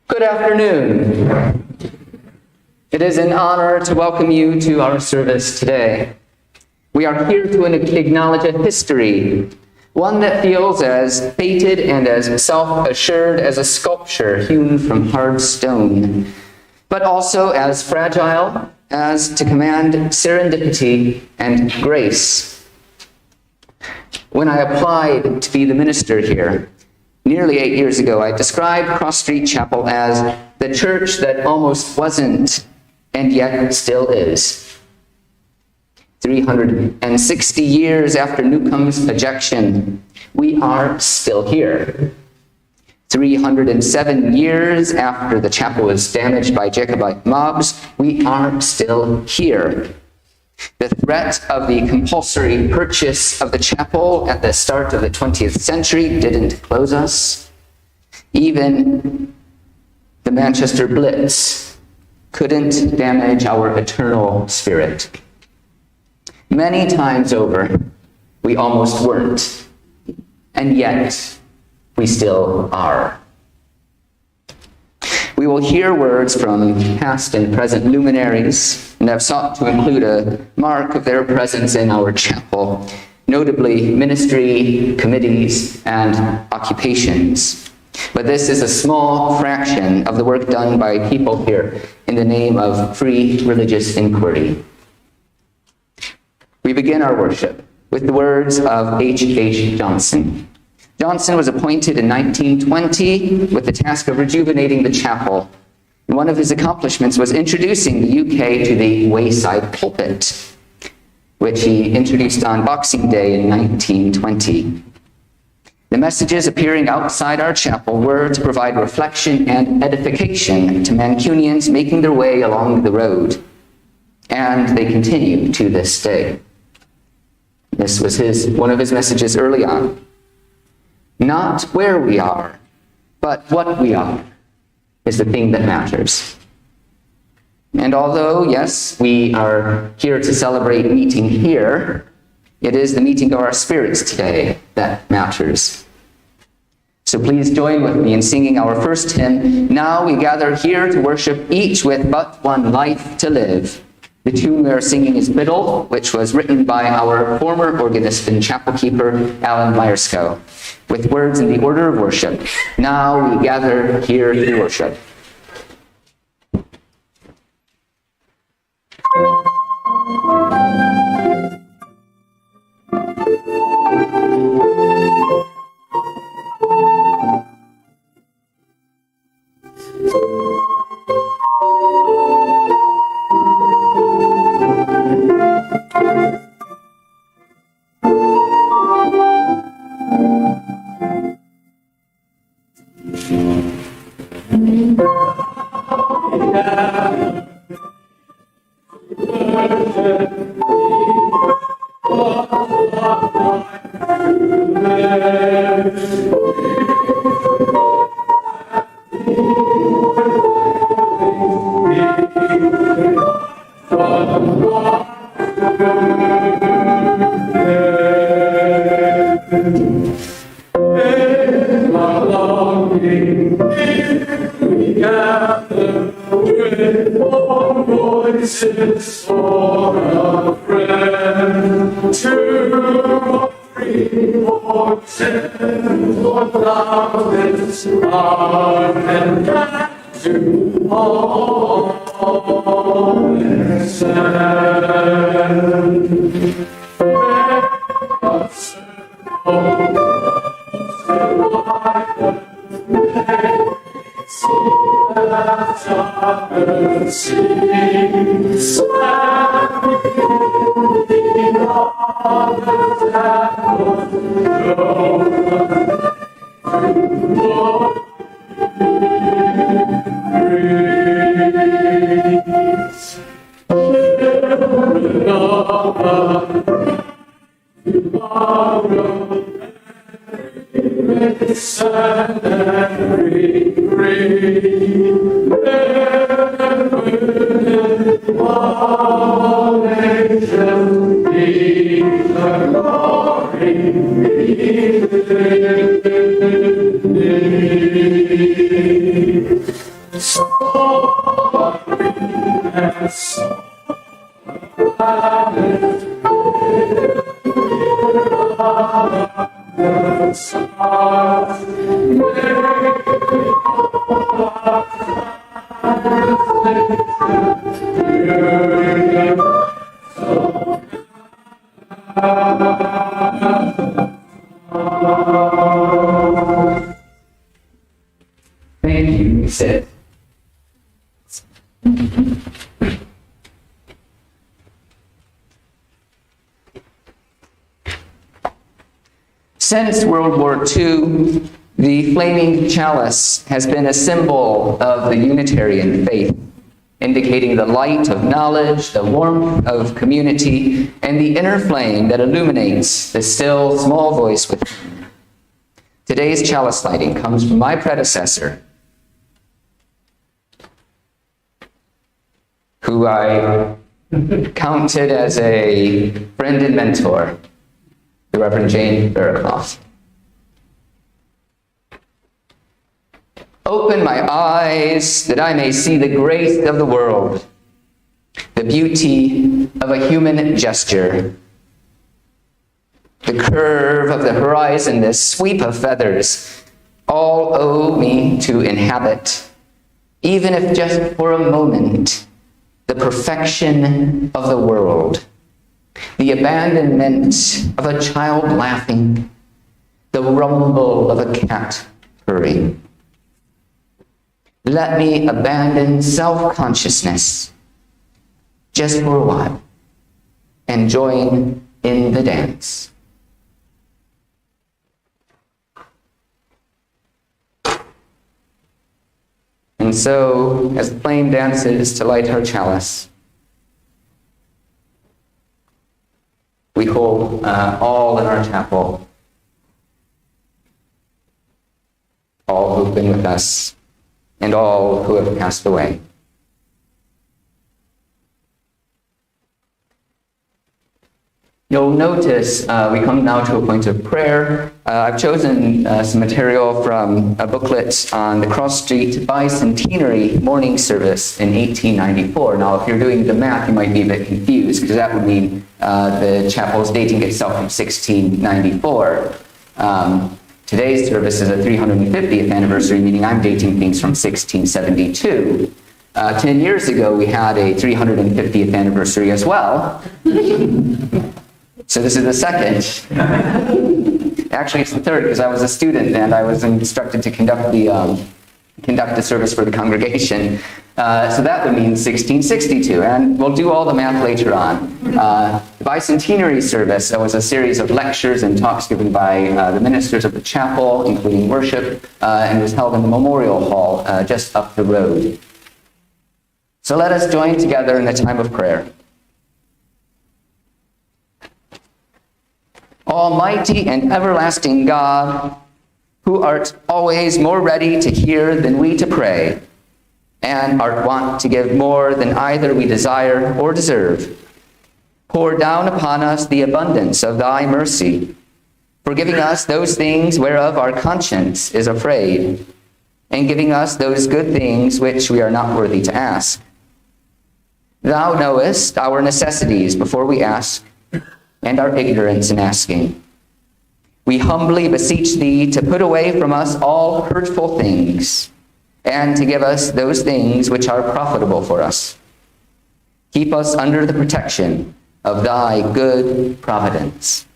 Good afternoon. It is an honor to welcome you to our service today. We are here to acknowledge a history, one that feels as fated and as self-assured as a sculpture hewn from hard stone, but also as fragile as to command serendipity and grace. When I applied to be the minister here, nearly 8 years ago, I described Cross Street Chapel as the church that almost wasn't, and yet still is. 360 years after Newcomb's ejection, we are still here. 307 years after the chapel was damaged by Jacobite mobs, we are still here. The threat of the compulsory purchase of the chapel at the start of the 20th century didn't close us. Even the Manchester Blitz couldn't damage our eternal spirit. Many times over, we almost weren't, and yet we still are. We will hear words from past and present luminaries, and have sought to include a mark of their presence in our chapel, notably ministry, committees, and occupations. But this is a small fraction of the work done by people here in the name of free religious inquiry. We begin our worship with the words of H.H. Johnson. Johnson was appointed in 1920 with the task of rejuvenating the chapel. And one of his accomplishments was introducing the UK to the wayside pulpit, which he introduced on Boxing Day in 1920. The messages appearing outside our chapel were to provide reflection and edification to Mancunians making their way along the road. And they continue to this day. This was one of his messages early on. Not where we are, but what we are is the thing that matters. And although, yes, we are here to celebrate meeting here, it is the meeting of our spirits today that matters. So please join with me in singing our first hymn, Now We Gather Here to Worship, Each with But One Life to Live. The tune we are singing is Biddle, which was written by our former organist and chapel keeper, Alan Myerscough, with words in the order of worship. Now we gather here to worship. Voices for a friend to reported what thou didst are and back to all is sent. Thank you, he said. Since World War II, the flaming chalice has been a symbol of the Unitarian faith, indicating the light of knowledge, the warmth of community, and the inner flame that illuminates the still small voice within. Today's chalice lighting comes from my predecessor, who I counted as a friend and mentor, the Reverend Jane Barraclough. Open my eyes that I may see the grace of the world, the beauty of a human gesture, the curve of the horizon, the sweep of feathers, all owe me to inhabit, even if just for a moment, the perfection of the world, the abandonment of a child laughing, the rumble of a cat purring. Let me abandon self-consciousness just for a while and join in the dance. And so, as the flame dances to light her chalice, we hold all in our chapel, all who've been with us, and all who have passed away. You'll notice we come now to a point of prayer. I've chosen some material from a booklet on the Cross Street Bicentenary morning service in 1894. Now, if you're doing the math, you might be a bit confused, because that would mean the chapel is dating itself from 1694. Today's service is a 350th anniversary, meaning I'm dating things from 1672. 10 years ago, we had a 350th anniversary as well. So this is the second. Actually, it's the third, because I was a student and I was instructed to conduct the service for the congregation. So that would mean 1662, and we'll do all the math later on. The bicentenary service was a series of lectures and talks given by the ministers of the chapel, including worship, and was held in the Memorial Hall just up the road. So let us join together in a time of prayer. Almighty and everlasting God, who art always more ready to hear than we to pray, and art wont to give more than either we desire or deserve, Pour down upon us the abundance of thy mercy, forgiving us those things whereof our conscience is afraid, and giving us those good things which we are not worthy to ask. Thou knowest our necessities before we ask, and our ignorance in asking. We humbly beseech thee to put away from us all hurtful things, and to give us those things which are profitable for us. Keep us under the protection of thy good providence.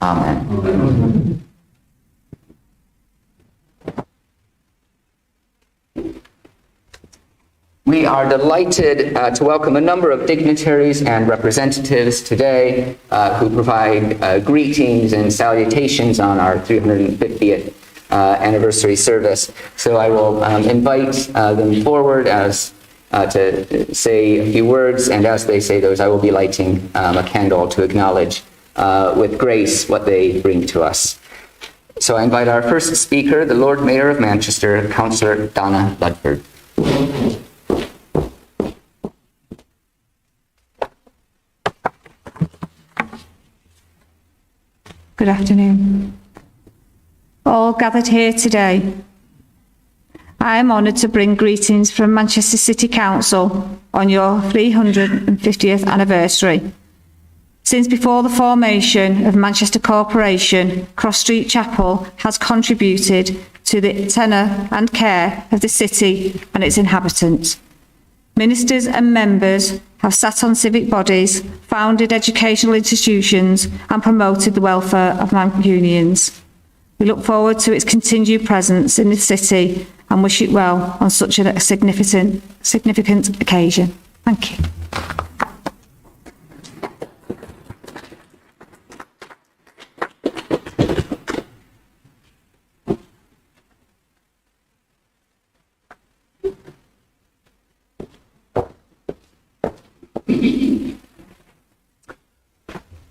Amen. Amen. We are delighted to welcome a number of dignitaries and representatives today who provide greetings and salutations on our 350th anniversary service. So I will invite them forward as to say a few words, and as they say those, I will be lighting a candle to acknowledge with grace what they bring to us. So I invite our first speaker, the Lord Mayor of Manchester, Councillor Donna Ludford. Good afternoon. All gathered here today, I am honoured to bring greetings from Manchester City Council on your 350th anniversary. Since before the formation of Manchester Corporation, Cross Street Chapel has contributed to the tenure and care of the city and its inhabitants. Ministers and members have sat on civic bodies, founded educational institutions and promoted the welfare of Mancunians. We look forward to its continued presence in the city and wish it well on such a significant occasion. Thank you.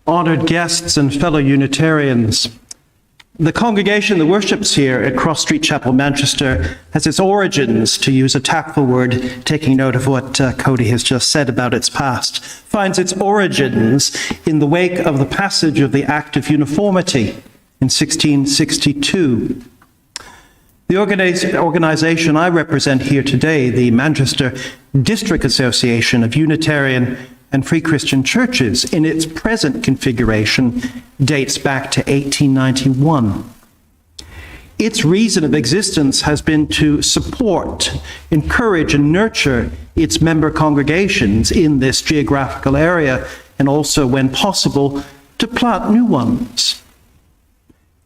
Honoured guests and fellow Unitarians, the congregation that worships here at Cross Street Chapel, Manchester, has its origins, to use a tactful word, taking note of what Cody has just said about its past, finds its origins in the wake of the passage of the Act of Uniformity in 1662. The organisation I represent here today, the Manchester District Association of Unitarian and Free Christian Churches, in its present configuration, dates back to 1891. Its reason of existence has been to support, encourage, and nurture its member congregations in this geographical area, and also, when possible, to plant new ones.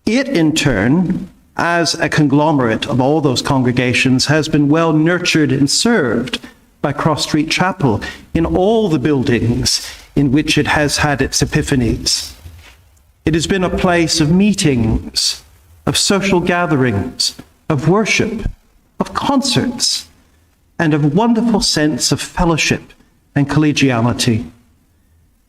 It, in turn, as a conglomerate of all those congregations, has been well nurtured and served by Cross Street Chapel in all the buildings in which it has had its epiphanies. It has been a place of meetings, of social gatherings, of worship, of concerts, and of a wonderful sense of fellowship and collegiality.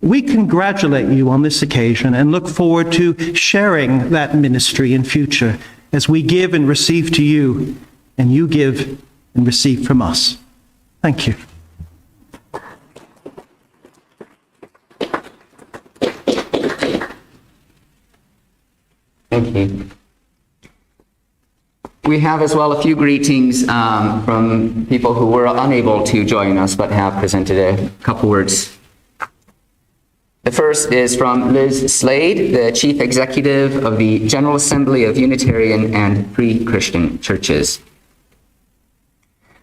We congratulate you on this occasion and look forward to sharing that ministry in future as we give and receive to you, and you give and receive from us. Thank you. Thank you. We have as well a few greetings from people who were unable to join us but have presented a couple words. The first is from Liz Slade, the Chief Executive of the General Assembly of Unitarian and Free Christian Churches.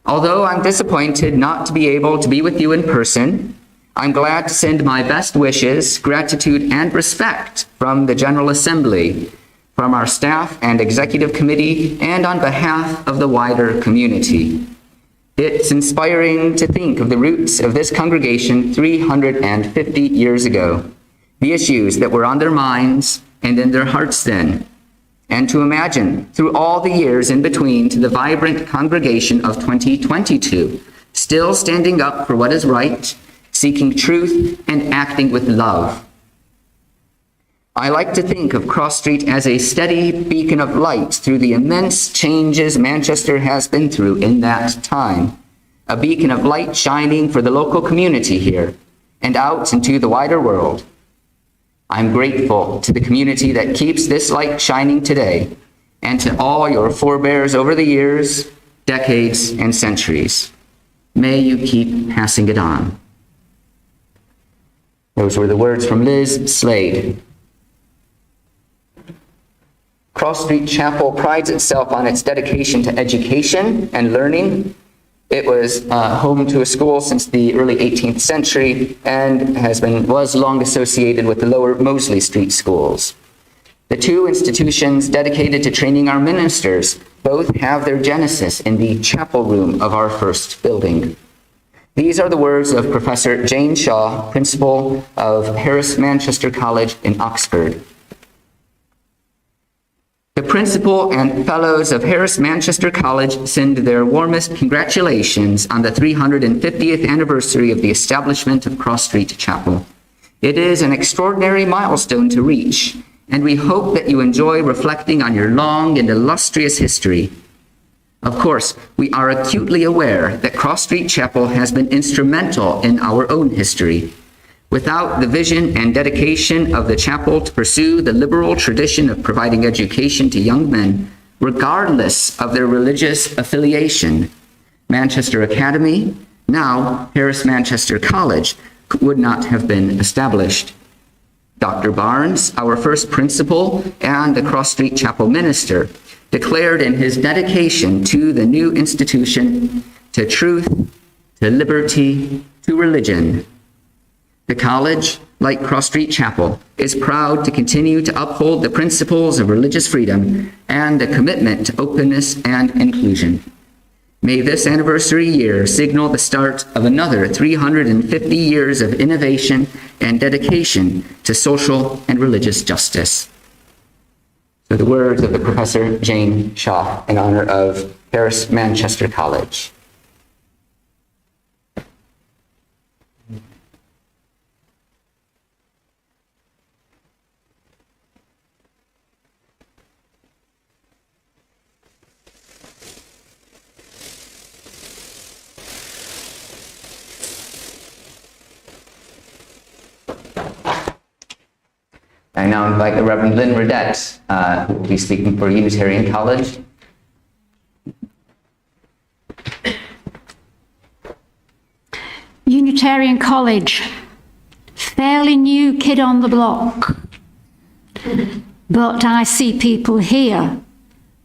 Although I'm disappointed not to be able to be with you in person, I'm glad to send my best wishes, gratitude, and respect from the General Assembly, from our staff and executive committee, and on behalf of the wider community. It's inspiring to think of the roots of this congregation 350 years ago, the issues that were on their minds and in their hearts then, and to imagine through all the years in between to the vibrant congregation of 2022, still standing up for what is right, seeking truth, and acting with love. I like to think of Cross Street as a steady beacon of light through the immense changes Manchester has been through in that time, a beacon of light shining for the local community here, and out into the wider world. I'm grateful to the community that keeps this light shining today, and to all your forebears over the years, decades, and centuries. May you keep passing it on. Those were the words from Liz Slade. Cross Street Chapel prides itself on its dedication to education and learning. It was home to a school since the early 18th century and was long associated with the lower Mosley Street schools. The two institutions dedicated to training our ministers both have their genesis in the chapel room of our first building. These are the words of Professor Jane Shaw, principal of Harris Manchester College in Oxford. The principal and fellows of Harris Manchester College send their warmest congratulations on the 350th anniversary of the establishment of Cross Street Chapel. It is an extraordinary milestone to reach, and we hope that you enjoy reflecting on your long and illustrious history. Of course, we are acutely aware that Cross Street Chapel has been instrumental in our own history. Without the vision and dedication of the chapel to pursue the liberal tradition of providing education to young men, regardless of their religious affiliation, Manchester Academy, now Harris Manchester College, would not have been established. Dr. Barnes, our first principal and the Cross Street Chapel minister, declared in his dedication to the new institution, to truth, to liberty, to religion. The college, like Cross Street Chapel, is proud to continue to uphold the principles of religious freedom and a commitment to openness and inclusion. May this anniversary year signal the start of another 350 years of innovation and dedication to social and religious justice. So the words of the Professor Jane Shaw in honor of Harris Manchester College. I now invite the Reverend Lynn Rev'd, who will be speaking for Unitarian College. Unitarian College, fairly new kid on the block, but I see people here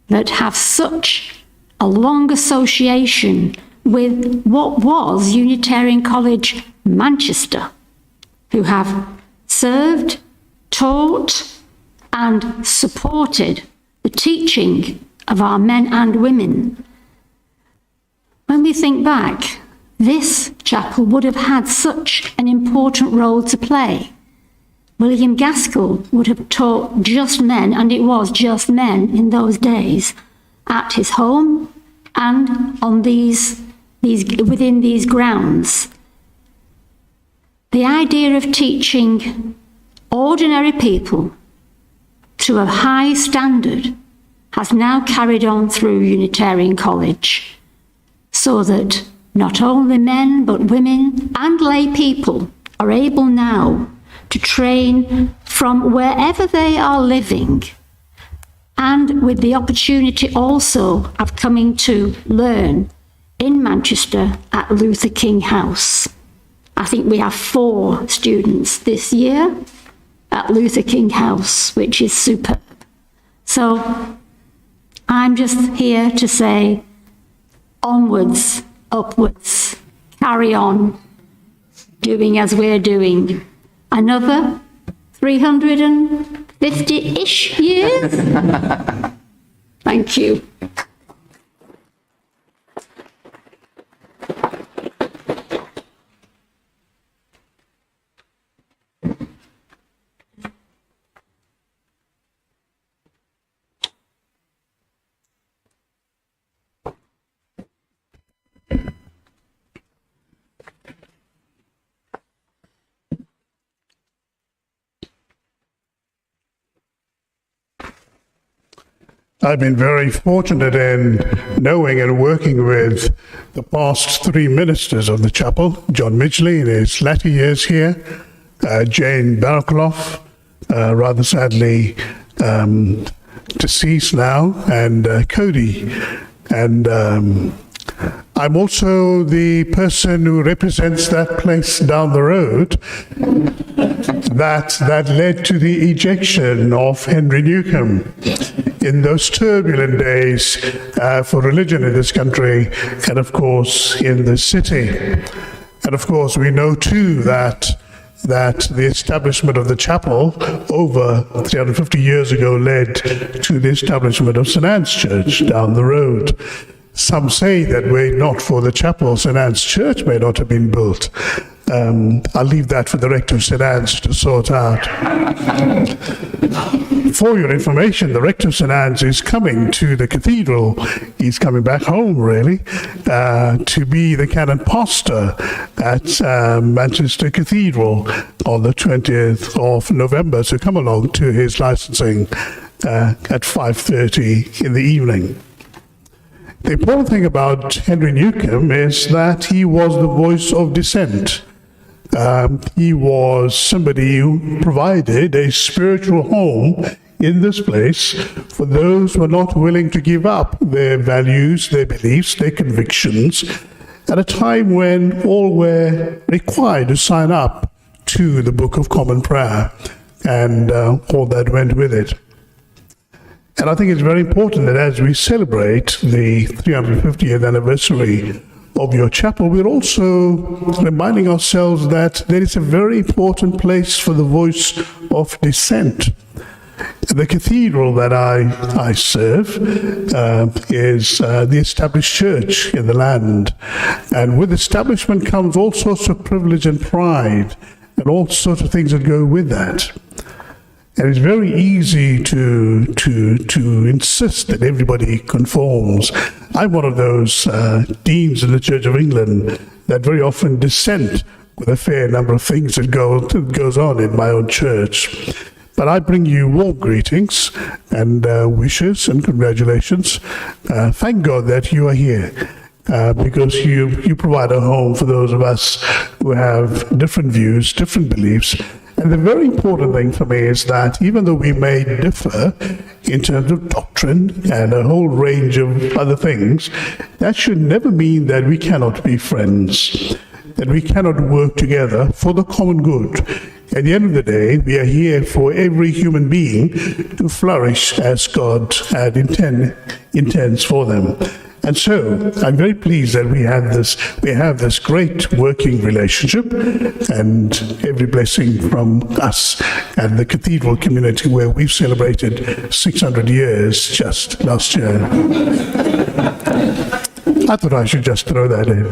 that have such a long association with what was Unitarian College Manchester, who have served, taught and supported the teaching of our men and women. When we think back, this chapel would have had such an important role to play. William Gaskell would have taught just men, and it was just men in those days, at his home and on within these grounds. The idea of teaching ordinary people to a high standard has now carried on through Unitarian College, so that not only men but women and lay people are able now to train from wherever they are living, and with the opportunity also of coming to learn in Manchester at Luther King House. I think we have 4 students this year at Luther King House, which is superb. So I'm just here to say onwards, upwards, carry on doing as we're doing. Another 350-ish years. Thank you. I've been very fortunate in knowing and working with the past three ministers of the chapel, John Midgley in his latter years here, Jane Barclough, rather sadly deceased now, and Cody. And I'm also the person who represents that place down the road that led to the ejection of Henry Newcomb in those turbulent days for religion in this country and, of course, in the city. And, of course, we know, too, that the establishment of the chapel over 350 years ago led to the establishment of St. Anne's Church down the road. Some say that were it not for the chapel, St. Anne's Church may not have been built. I'll leave that for the rector of St. Anne's to sort out. For your information, the rector of St. Anne's is coming to the cathedral. He's coming back home, really, to be the canon pastor at Manchester Cathedral on the 20th of November. So come along to his licensing at 5:30 in the evening. The important thing about Henry Newcomb is that he was the voice of dissent. He was somebody who provided a spiritual home in this place for those who are not willing to give up their values, their beliefs, their convictions, at a time when all were required to sign up to the Book of Common Prayer and all that went with it. And I think it's very important that as we celebrate the 350th anniversary of your chapel, we're also reminding ourselves that there is a very important place for the voice of dissent. The cathedral that I serve is the established church in the land. And with establishment comes all sorts of privilege and pride and all sorts of things that go with that. And it's very easy to insist that everybody conforms. I'm one of those deans in the Church of England that very often dissent with a fair number of things that goes on in my own church. But I bring you warm greetings and wishes and congratulations. Thank God that you are here. Because you provide a home for those of us who have different views, different beliefs. And the very important thing for me is that even though we may differ in terms of doctrine and a whole range of other things, that should never mean that we cannot be friends, that we cannot work together for the common good. At the end of the day, we are here for every human being to flourish as God had intends for them. And so I'm very pleased that we have this great working relationship, and every blessing from us and the cathedral community where we've celebrated 600 years just last year. I thought I should just throw that in.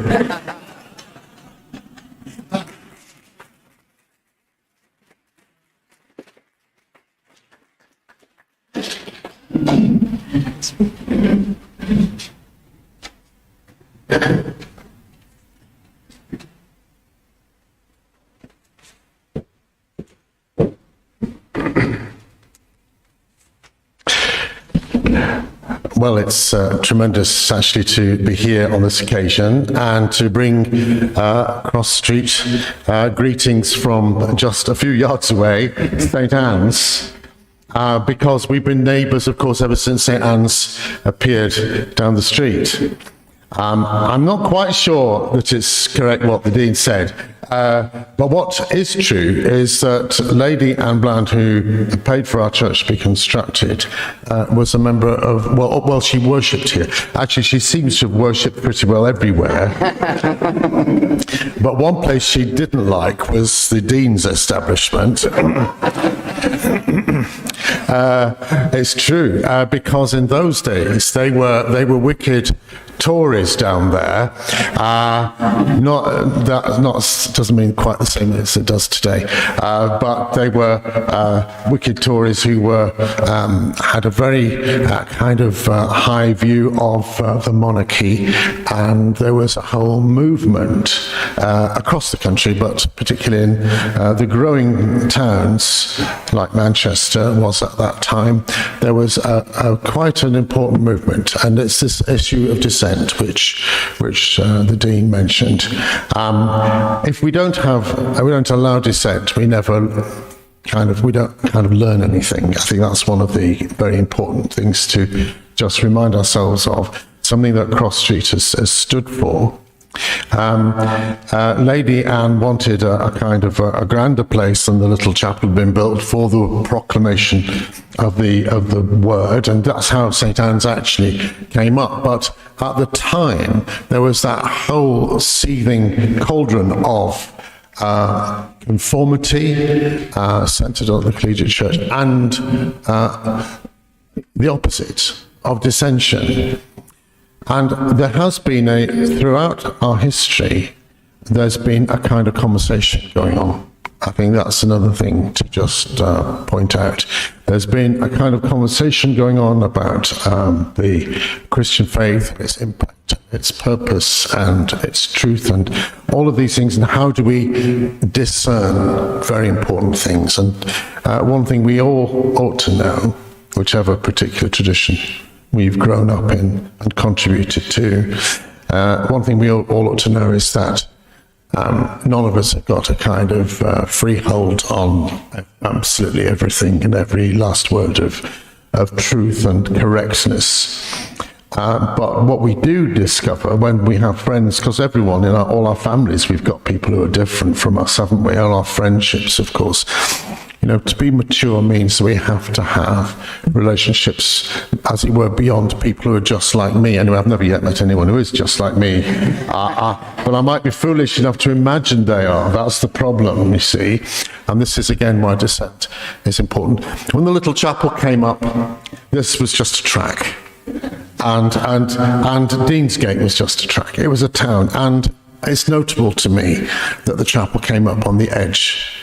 Well, it's tremendous actually to be here on this occasion and to bring cross street greetings from just a few yards away, St. Anne's, because we've been neighbours, of course, ever since St. Anne's appeared down the street. I'm not quite sure that it's correct what the Dean said, but what is true is that Lady Anne Bland, who paid for our church to be constructed, was a member of, well, she worshipped here. Actually, she seems to have worshipped pretty well everywhere. But one place she didn't like was the Dean's establishment. It's true, because in those days they were wicked Tories down there. Doesn't mean quite the same as it does today, but they were wicked Tories who had a very kind of high view of the monarchy, and there was a whole movement across the country, but particularly in the growing towns like Manchester was at that time. There was quite an important movement, and it's this issue of dissent which the Dean mentioned. If we don't allow dissent, we don't learn anything. I think that's one of the very important things to just remind ourselves of, something that Cross Street has stood for. Lady Anne wanted a kind of a grander place than the little chapel had been built for the proclamation of the word, and that's how St. Anne's actually came up. But at the time, there was that whole seething cauldron of conformity centred on the collegiate church, and the opposite of dissension. And there has been throughout our history, there's been a kind of conversation going on. I think that's another thing to just point out. There's been a kind of conversation going on about the Christian faith, its impact, its purpose, and its truth, and all of these things, and how do we discern very important things. And one thing we all ought to know, whichever particular tradition we've grown up in and contributed to, one thing we all ought to know is that none of us have got a kind of freehold on absolutely everything and every last word of truth and correctness. But what we do discover when we have friends, because everyone in all our families, we've got people who are different from us, haven't we? And our friendships, of course. To be mature means we have to have relationships, as it were, beyond people who are just like me. Anyway, I've never yet met anyone who is just like me. But I might be foolish enough to imagine they are. That's the problem, you see. And this is, again, why dissent is important. When the little chapel came up, this was just a track. And Deansgate was just a track. It was a town. And it's notable to me that the chapel came up on the edge,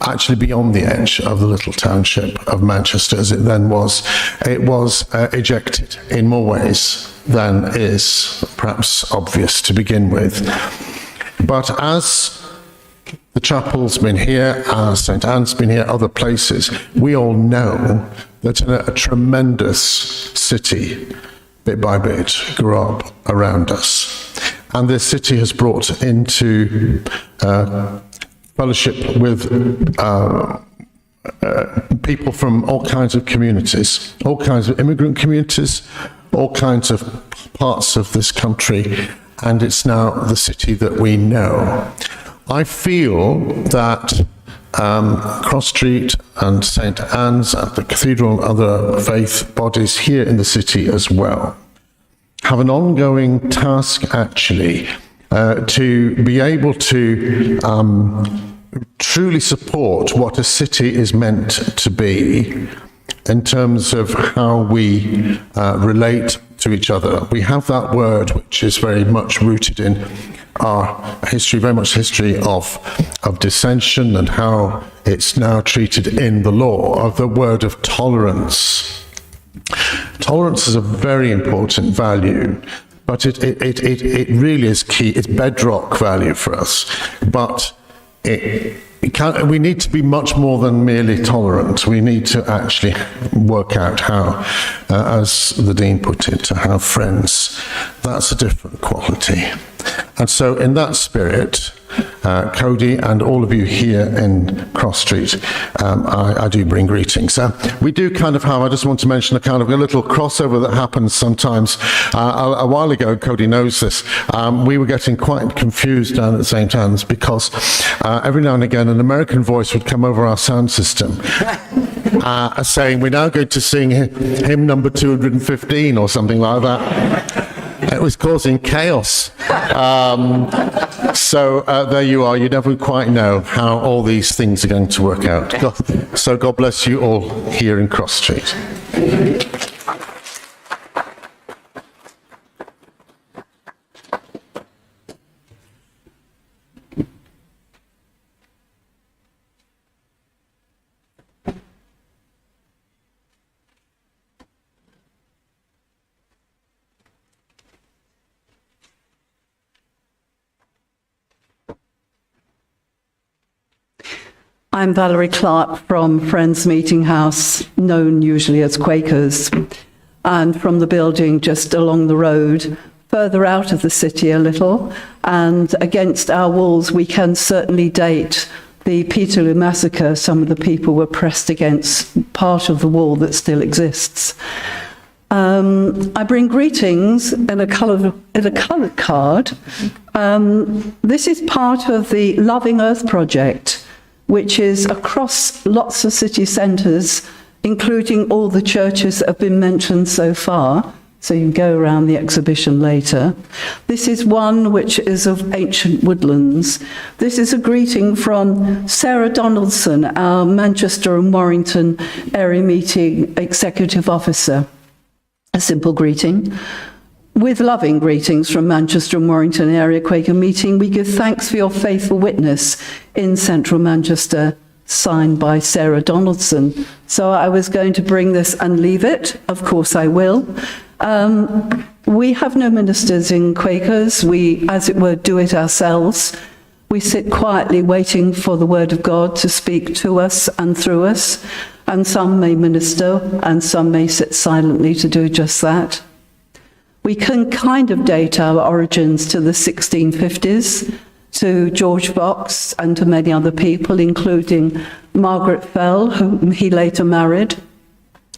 actually beyond the edge of the little township of Manchester as it then was. It was ejected in more ways than is perhaps obvious to begin with. But as the chapel's been here, as St. Anne's been here, other places, we all know that a tremendous city, bit by bit, grew up around us. And this city has brought into fellowship with people from all kinds of communities, all kinds of immigrant communities, all kinds of parts of this country, and it's now the city that we know. I feel that Cross Street and St. Anne's and the Cathedral and other faith bodies here in the city as well have an ongoing task, actually, to be able to truly support what a city is meant to be in terms of how we relate to each other. We have that word which is very much rooted in our history, very much history of dissension and how it's now treated in the law, of the word of tolerance. Tolerance is a very important value, but it really is key. It's bedrock value for us. But we need to be much more than merely tolerant. We need to actually work out how, as the Dean put it, to have friends. That's a different quality. And so in that spirit, Cody and all of you here in Cross Street, I do bring greetings. We do kind of have, I just want to mention a kind of a little crossover that happens sometimes. A while ago, Cody knows this, we were getting quite confused down at St. Anne's because every now and again an American voice would come over our sound system saying, we're now going to sing hymn number 215 or something like that. It was causing chaos. So there you are. You never quite know how all these things are going to work out. So God bless you all here in Cross Street. I'm Valerie Clark from Friends Meeting House, known usually as Quakers, and from the building just along the road, further out of the city a little, and against our walls we can certainly date the Peterloo massacre. Some of the people were pressed against part of the wall that still exists. I bring greetings in a coloured card. This is part of the Loving Earth project, which is across lots of city centres, including all the churches that have been mentioned so far. So you can go around the exhibition later. This is one which is of ancient woodlands. This is a greeting from Sarah Donaldson, our Manchester and Warrington area meeting executive officer. A simple greeting. With loving greetings from Manchester and Warrington area Quaker meeting, we give thanks for your faithful witness in central Manchester, signed by Sarah Donaldson. So I was going to bring this and leave it. Of course I will. We have no ministers in Quakers. We, as it were, do it ourselves. We sit quietly waiting for the word of God to speak to us and through us. And some may minister and some may sit silently to do just that. We can kind of date our origins to the 1650s, to George Fox and to many other people, including Margaret Fell, whom he later married.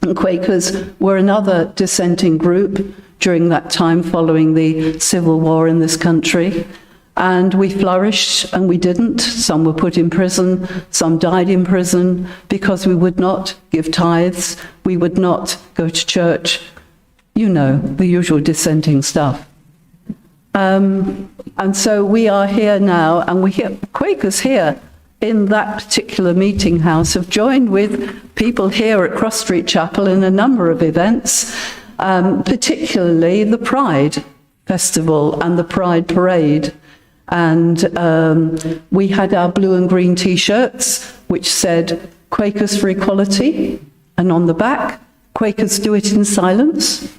And Quakers were another dissenting group during that time following the Civil War in this country. And we flourished and we didn't. Some were put in prison, some died in prison because we would not give tithes, we would not go to church. You know, the usual dissenting stuff. And so we are here now, and we hear Quakers here in that particular meeting house have joined with people here at Cross Street Chapel in a number of events, particularly the Pride Festival and the Pride Parade. And we had our blue and green T-shirts, which said Quakers for Equality, and on the back, Quakers do it in silence.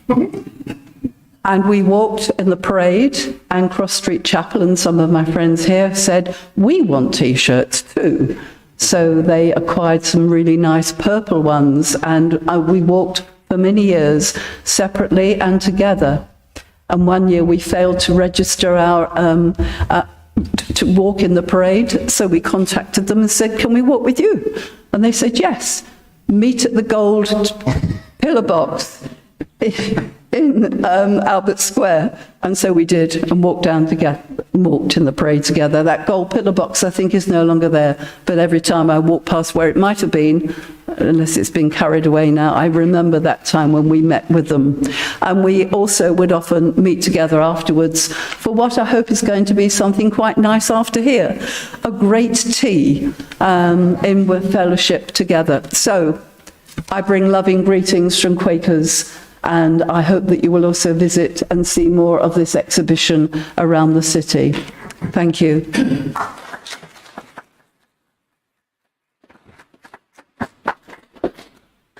And we walked in the parade, and Cross Street Chapel and some of my friends here said, we want T-shirts too. So they acquired some really nice purple ones, and we walked for many years separately and together. And one year we failed to register our to walk in the parade, so we contacted them and said, can we walk with you? And they said, yes. Meet at the gold pillar box in Albert Square. And so we did, and walked down together, walked in the parade together. That gold pillar box, I think, is no longer there. But every time I walk past where it might have been, unless it's been carried away now, I remember that time when we met with them. And we also would often meet together afterwards for what I hope is going to be something quite nice after here, a great tea in fellowship together. So I bring loving greetings from Quakers, and I hope that you will also visit and see more of this exhibition around the city. Thank you.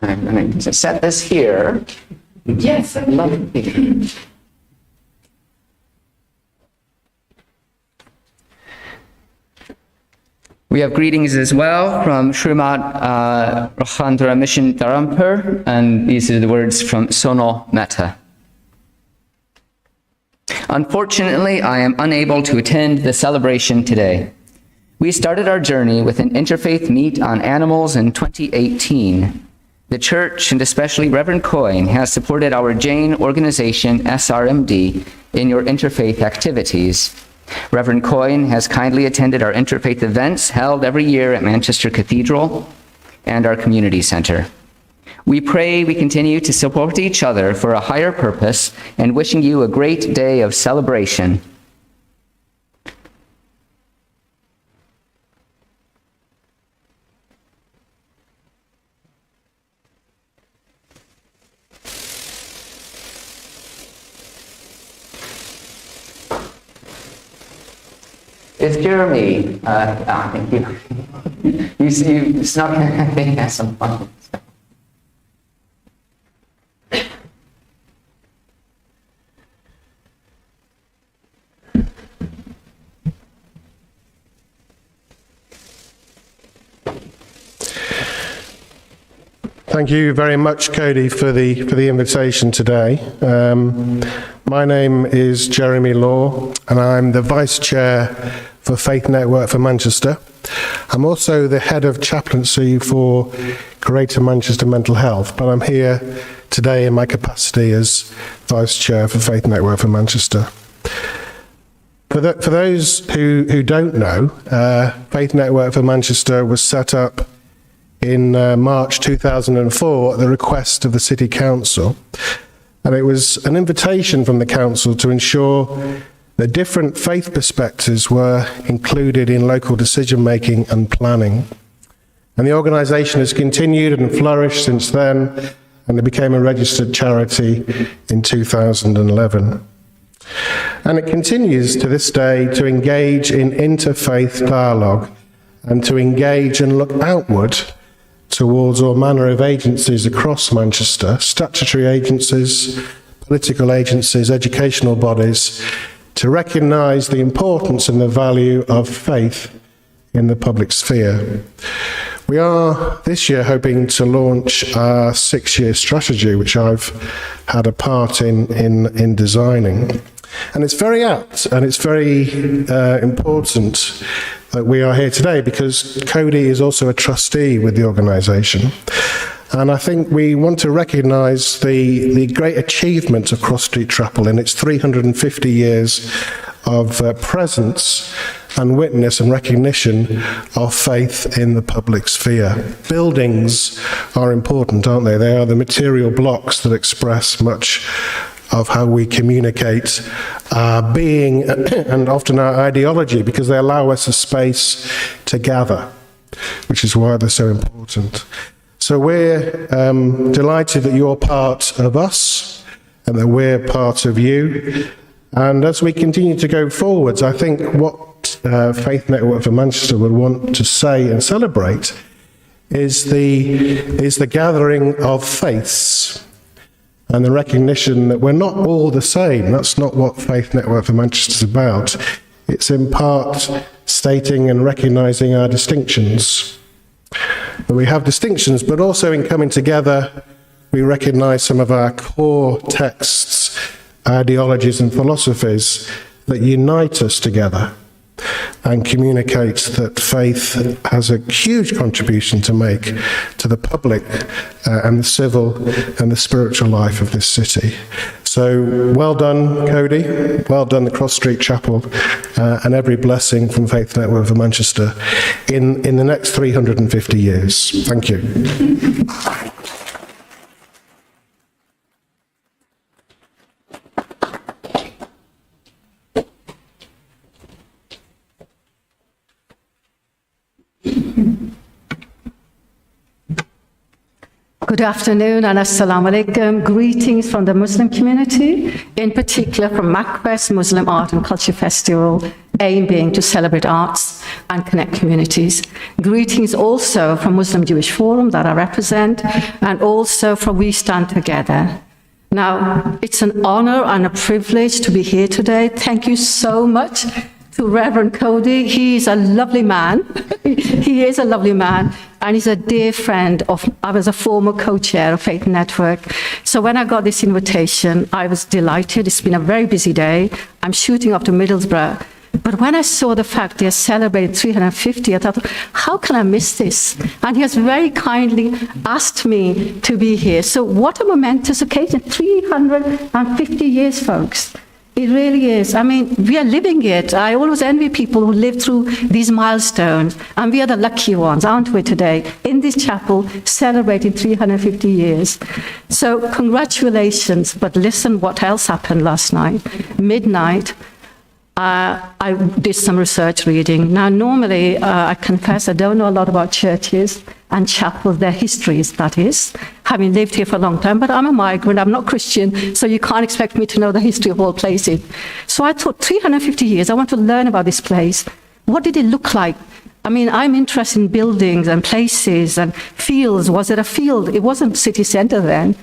I'm going to set this here. Yes, I'd love to be here. We have greetings as well from Srimad Rajendra Mission Dharampur, and these are the words from Sonal Mehta. Unfortunately, I am unable to attend the celebration today. We started our journey with an interfaith meet on animals in 2018. The church, and especially Reverend Coyne, has supported our Jain organization, SRMD, in your interfaith activities. Reverend Coyne has kindly attended our interfaith events held every year at Manchester Cathedral and our community centre. We pray we continue to support each other for a higher purpose, and wishing you a great day of celebration. It's Jeremy. Thank you. You snuck in. I think that's some fun. Thank you very much, Cody, for the invitation today. My name is Jeremy Law, and I'm the Vice Chair for Faith Network for Manchester. I'm also the Head of Chaplaincy for Greater Manchester Mental Health, but I'm here today in my capacity as Vice Chair for Faith Network for Manchester. For those who don't know, Faith Network for Manchester was set up in March 2004 at the request of the City Council. And it was an invitation from the Council to ensure that different faith perspectives were included in local decision-making and planning. And the organisation has continued and flourished since then, and it became a registered charity in 2011. And it continues to this day to engage in interfaith dialogue and to engage and look outward towards all manner of agencies across Manchester, statutory agencies, political agencies, educational bodies, to recognise the importance and the value of faith in the public sphere. We are this year hoping to launch our 6-year strategy, which I've had a part in designing. And it's very apt and it's very important that we are here today because Cody is also a trustee with the organisation. And I think we want to recognise the great achievement of Cross Street Chapel in its 350 years of presence and witness and recognition of faith in the public sphere. Buildings are important, aren't they? They are the material blocks that express much of how we communicate our being and often our ideology, because they allow us a space to gather, which is why they're so important. So we're delighted that you're part of us and that we're part of you. And as we continue to go forwards, I think what Faith Network for Manchester would want to say and celebrate is the gathering of faiths and the recognition that we're not all the same. That's not what Faith Network for Manchester is about. It's in part stating and recognising our distinctions. That we have distinctions, but also in coming together, we recognise some of our core texts, ideologies and philosophies that unite us together and communicate that faith has a huge contribution to make to the public and the civil and the spiritual life of this city. So well done, Cody. Well done, the Cross Street Chapel, and every blessing from Faith Network for Manchester in the next 350 years. Thank you. Good afternoon and assalamu alaikum. Greetings from the Muslim community, in particular from Macbeth Muslim Art and Culture Festival, aim being to celebrate arts and connect communities. Greetings also from Muslim Jewish Forum that I represent, and also from We Stand Together. Now, it's an honor and a privilege to be here today. Thank you so much to Reverend Cody. He is a lovely man. He is a lovely man, and he's a dear friend of, I was a former co-chair of Faith Network. So when I got this invitation, I was delighted. It's been a very busy day. I'm shooting off to Middlesbrough. But when I saw the fact they're celebrating 350, I thought, how can I miss this? And he has very kindly asked me to be here. So what a momentous occasion, 350 years, folks. It really is. I mean, we are living it. I always envy people who live through these milestones, and we are the lucky ones, aren't we, today, in this chapel, celebrating 350 years. So congratulations, but listen what else happened last night. Midnight, I did some research reading. Now, normally, I confess I don't know a lot about churches and chapels, their histories, that is, having lived here for a long time, but I'm a migrant, I'm not Christian, so you can't expect me to know the history of all places. So I thought, 350 years, I want to learn about this place. What did it look like? I mean, I'm interested in buildings and places and fields. Was it a field? It wasn't city centre then.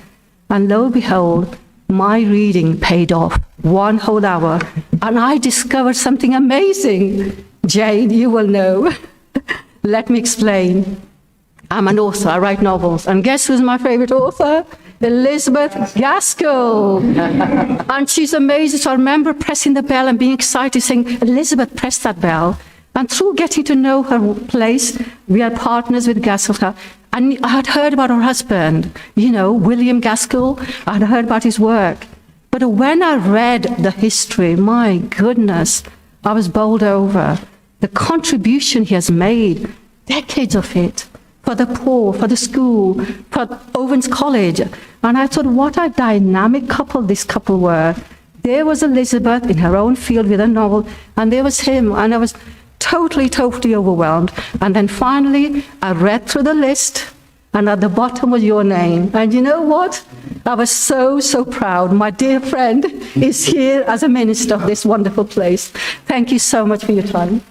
And lo and behold, my reading paid off, 1 whole hour, and I discovered something amazing. Jane, you will know. Let me explain. I'm an author, I write novels. And guess who's my favorite author? Elizabeth Gaskell. And she's amazing. So I remember pressing the bell and being excited, saying, Elizabeth, press that bell. And through getting to know her place, we are partners with Gaskell. And I had heard about her husband, William Gaskell. I had heard about his work. But when I read the history, my goodness, I was bowled over. The contribution he has made, decades of it, for the poor, for the school, for Owens College. And I thought, what a dynamic couple this couple were. There was Elizabeth in her own field with a novel, and there was him, and I was totally overwhelmed. And then finally, I read through the list, and at the bottom was your name. And you know what? I was so proud. My dear friend is here as a minister of this wonderful place. Thank you so much for your time.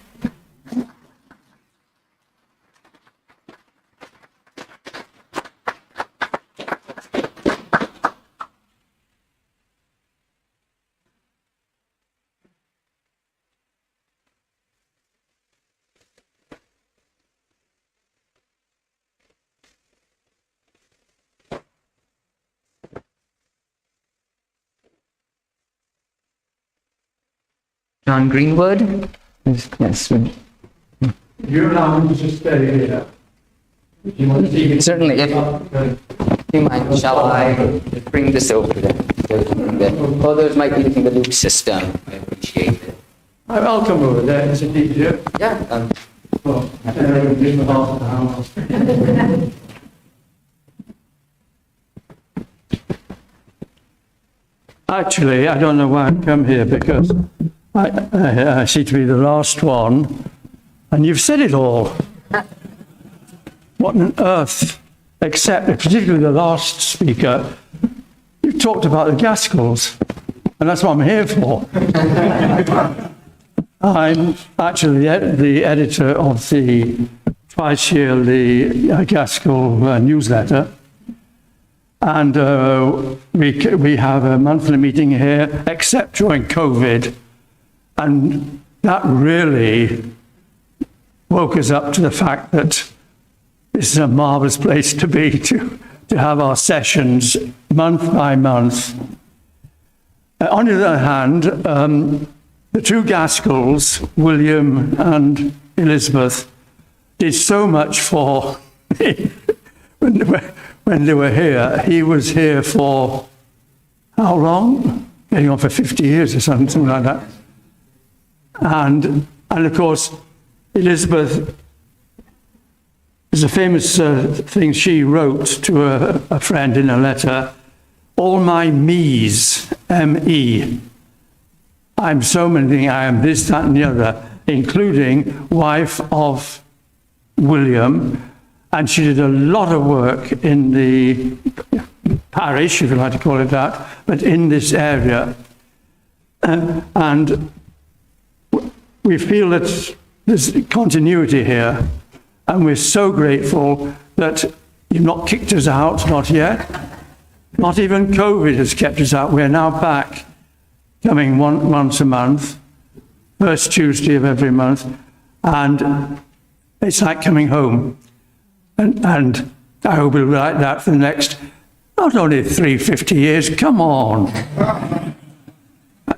John Greenwood? Yes. You allow me to stay here. If you want to see it. Certainly, if you mind, shall I bring this over then? Others might be using the loop system. I appreciate it. I'll come over there. It's easier. Yeah. Well, in the half the house. Actually, I don't know why I've come here, because I seem to be the last one, and you've said it all. What on earth, except particularly the last speaker, you've talked about the Gaskells, and that's what I'm here for. I'm actually the editor of the twice-yearly Gaskell newsletter. And we have a monthly meeting here, except during COVID. And that really woke us up to the fact that this is a marvelous place to be, to have our sessions month by month. On the other hand, the two Gaskells, William and Elizabeth, did so much for me when they were here. He was here for how long? Getting on for 50 years or something like that. And of course, Elizabeth, there's a famous thing she wrote to a friend in a letter, all my me's, M-E. I'm so many things, I am this, that, and the other, including wife of William, and she did a lot of work in the parish, if you like to call it that, but in this area. And we feel that there's continuity here, and we're so grateful that you've not kicked us out, not yet. Not even COVID has kept us out. We're now back, coming once a month, first Tuesday of every month, and it's like coming home. And I hope it'll be like that for the next, not only 350 years, come on.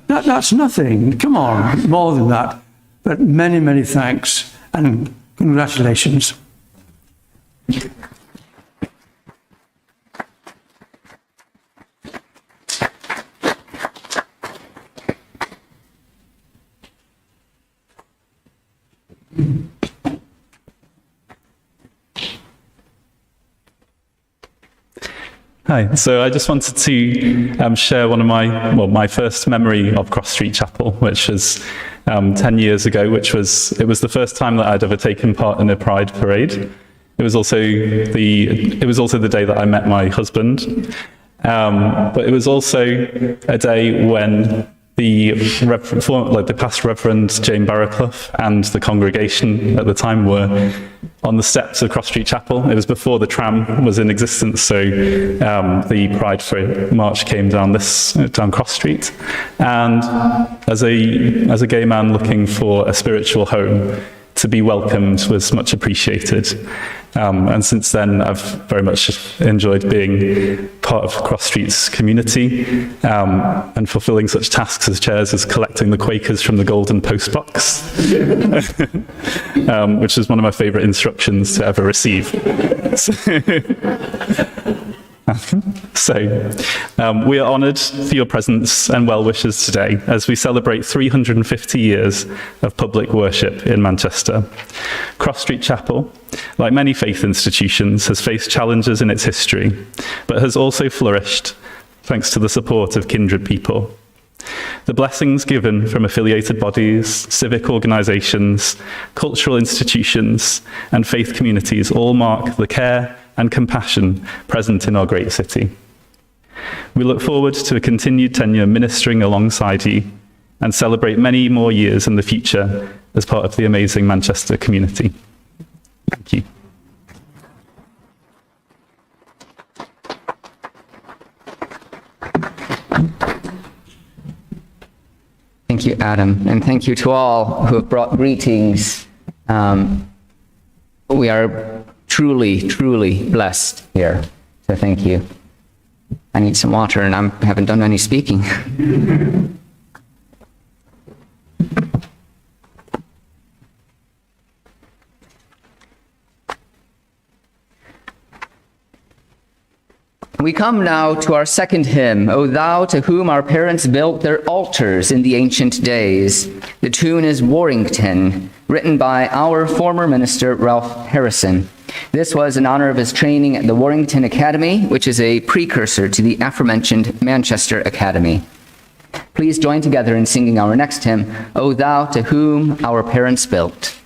That's nothing, come on, more than that. But many, many thanks and congratulations. Hi, so I just wanted to share one of my first memory of Cross Street Chapel, which was 10 years ago, it was the first time that I'd ever taken part in a Pride parade. It was also the day that I met my husband, but it was also a day when the past Reverend Jane Barraclough and the congregation at the time were on the steps of Cross Street Chapel. It was before the tram was in existence, so the Pride march came down Cross Street. And as a gay man looking for a spiritual home, to be welcomed was much appreciated. And since then, I've very much enjoyed being part of Cross Street's community and fulfilling such tasks as chairs as collecting the Quakers from the golden postbox, which is one of my favourite instructions to ever receive. So, we are honoured for your presence and well wishes today as we celebrate 350 years of public worship in Manchester. Cross Street Chapel, like many faith institutions, has faced challenges in its history, but has also flourished thanks to the support of kindred people. The blessings given from affiliated bodies, civic organisations, cultural institutions, and faith communities all mark the care and compassion present in our great city. We look forward to a continued tenure ministering alongside you and celebrate many more years in the future as part of the amazing Manchester community. Thank you. Thank you, Adam, and thank you to all who have brought greetings. We are truly, truly blessed here, so thank you. I need some water, and I haven't done any speaking. We come now to our second hymn, O Thou to whom our parents built their altars in the ancient days. The tune is Warrington, written by our former minister, Ralph Harrison. This was in honor of his training at the Warrington Academy, which is a precursor to the aforementioned Manchester Academy. Please join together in singing our next hymn, O Thou to whom our parents built.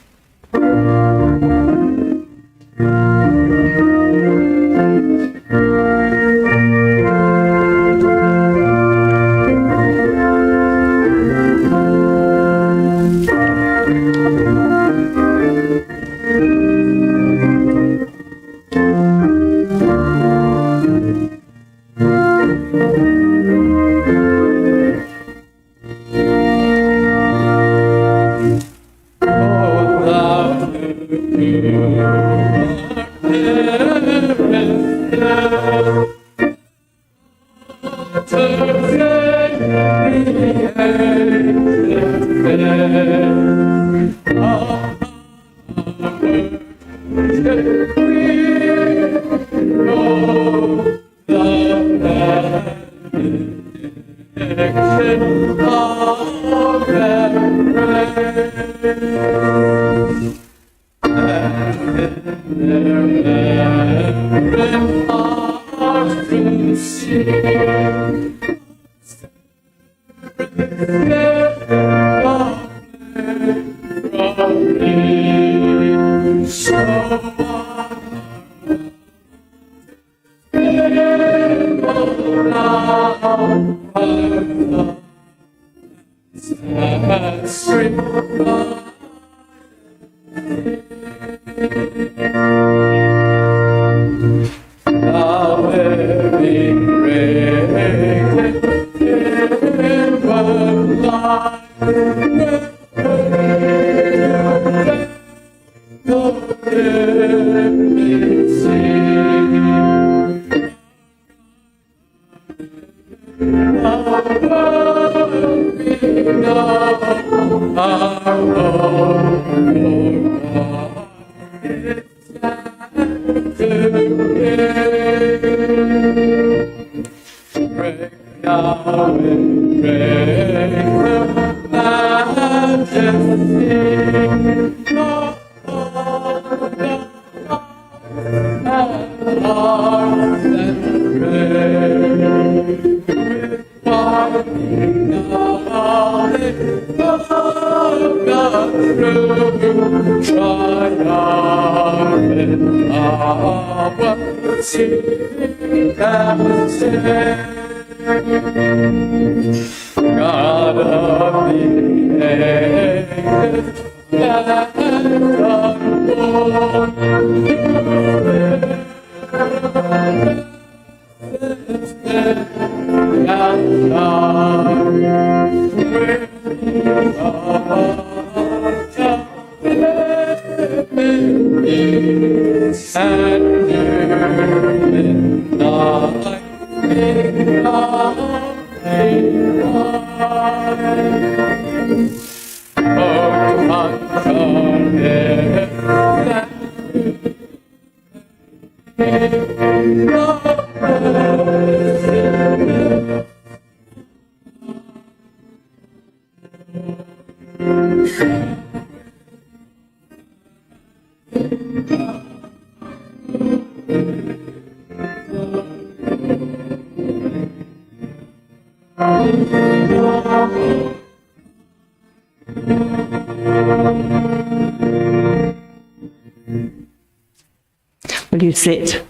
Will you sit?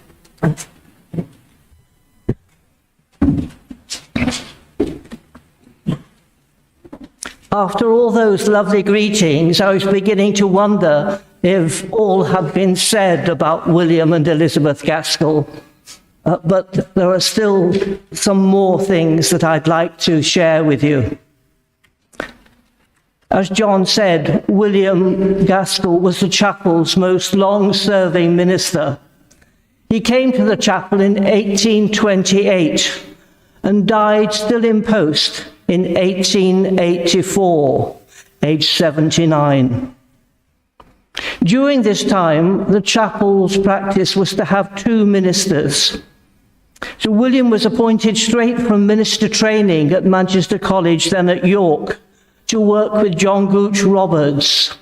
After all those lovely greetings, I was beginning to wonder if all had been said about William and Elizabeth Gaskell. But there are still some more things that I'd like to share with you. As John said, William Gaskell was the chapel's most long-serving minister. He came to the chapel in 1828 and died still in post in 1884, aged 79. During this time, the chapel's practice was to have 2 ministers. So William was appointed straight from minister training at Manchester College, then at York, to work with John Gooch Roberts.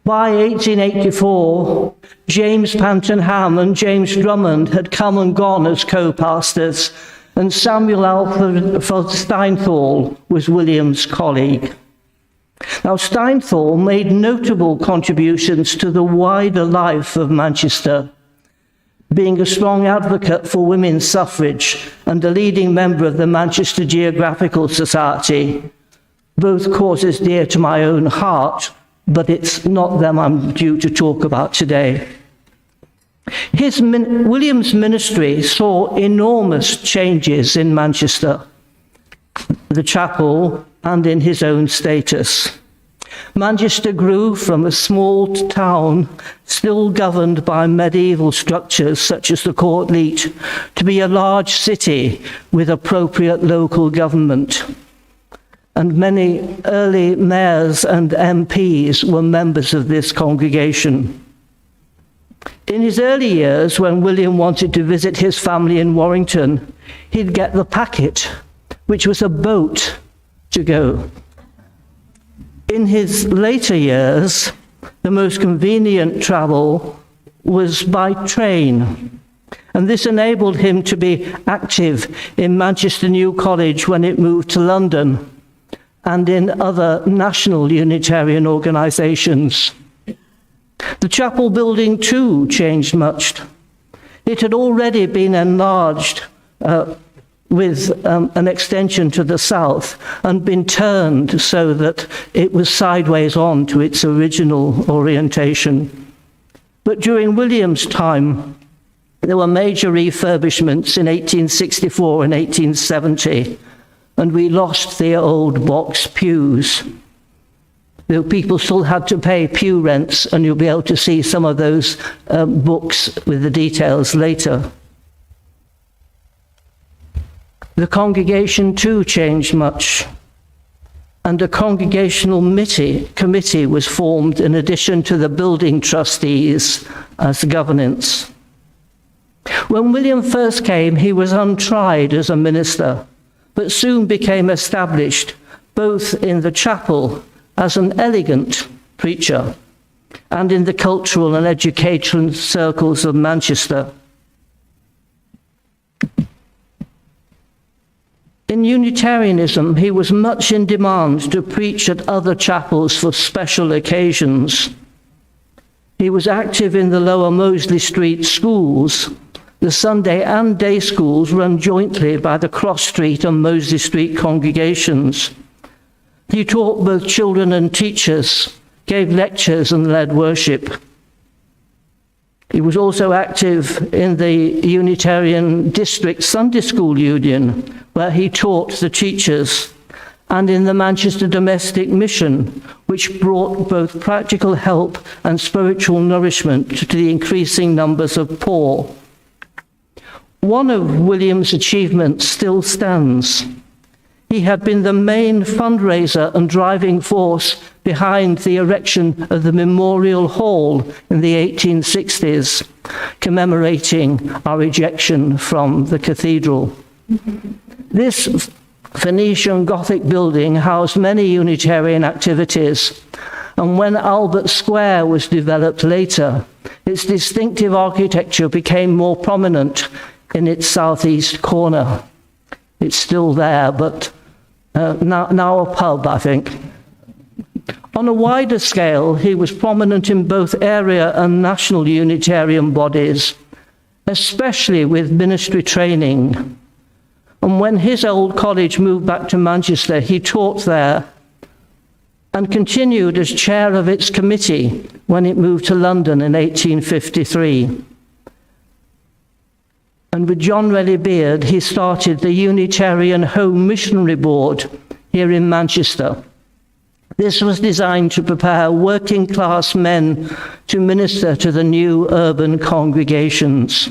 By 1884, James Panton-Ham and James Drummond had come and gone as co-pastors, and Samuel Alfred Steinthal was William's colleague. Now, Steinthal made notable contributions to the wider life of Manchester, being a strong advocate for women's suffrage and a leading member of the Manchester Geographical Society, both causes dear to my own heart, but it's not them I'm due to talk about today. William's ministry saw enormous changes in Manchester, the chapel, and in his own status. Manchester grew from a small town, still governed by medieval structures such as the Court Leet, to be a large city with appropriate local government. And many early mayors and MPs were members of this congregation. In his early years, when William wanted to visit his family in Warrington, he'd get the packet, which was a boat to go. In his later years, the most convenient travel was by train, and this enabled him to be active in Manchester New College when it moved to London, and in other national Unitarian organisations. The chapel building too changed much. It had already been enlarged with an extension to the south and been turned so that it was sideways on to its original orientation. But during William's time, there were major refurbishments in 1864 and 1870, and we lost the old box pews. The people still had to pay pew rents, and you'll be able to see some of those books with the details later. The congregation too changed much, and a congregational committee was formed in addition to the building trustees as governance. When William first came, he was untried as a minister, but soon became established both in the chapel as an elegant preacher and in the cultural and educational circles of Manchester. In Unitarianism, he was much in demand to preach at other chapels for special occasions. He was active in the Lower Mosley Street schools, the Sunday and day schools run jointly by the Cross Street and Mosley Street congregations. He taught both children and teachers, gave lectures and led worship. He was also active in the Unitarian District Sunday School Union, where he taught the teachers, and in the Manchester Domestic Mission, which brought both practical help and spiritual nourishment to the increasing numbers of poor. One of William's achievements still stands. He had been the main fundraiser and driving force behind the erection of the Memorial Hall in the 1860s, commemorating our ejection from the cathedral. This Venetian Gothic building housed many Unitarian activities, and when Albert Square was developed later, its distinctive architecture became more prominent in its southeast corner. It's still there, but now a pub, I think. On a wider scale, he was prominent in both area and national Unitarian bodies, especially with ministry training. And when his old college moved back to Manchester, he taught there and continued as chair of its committee when it moved to London in 1853. And with John Relly Beard, he started the Unitarian Home Missionary Board here in Manchester. This was designed to prepare working-class men to minister to the new urban congregations.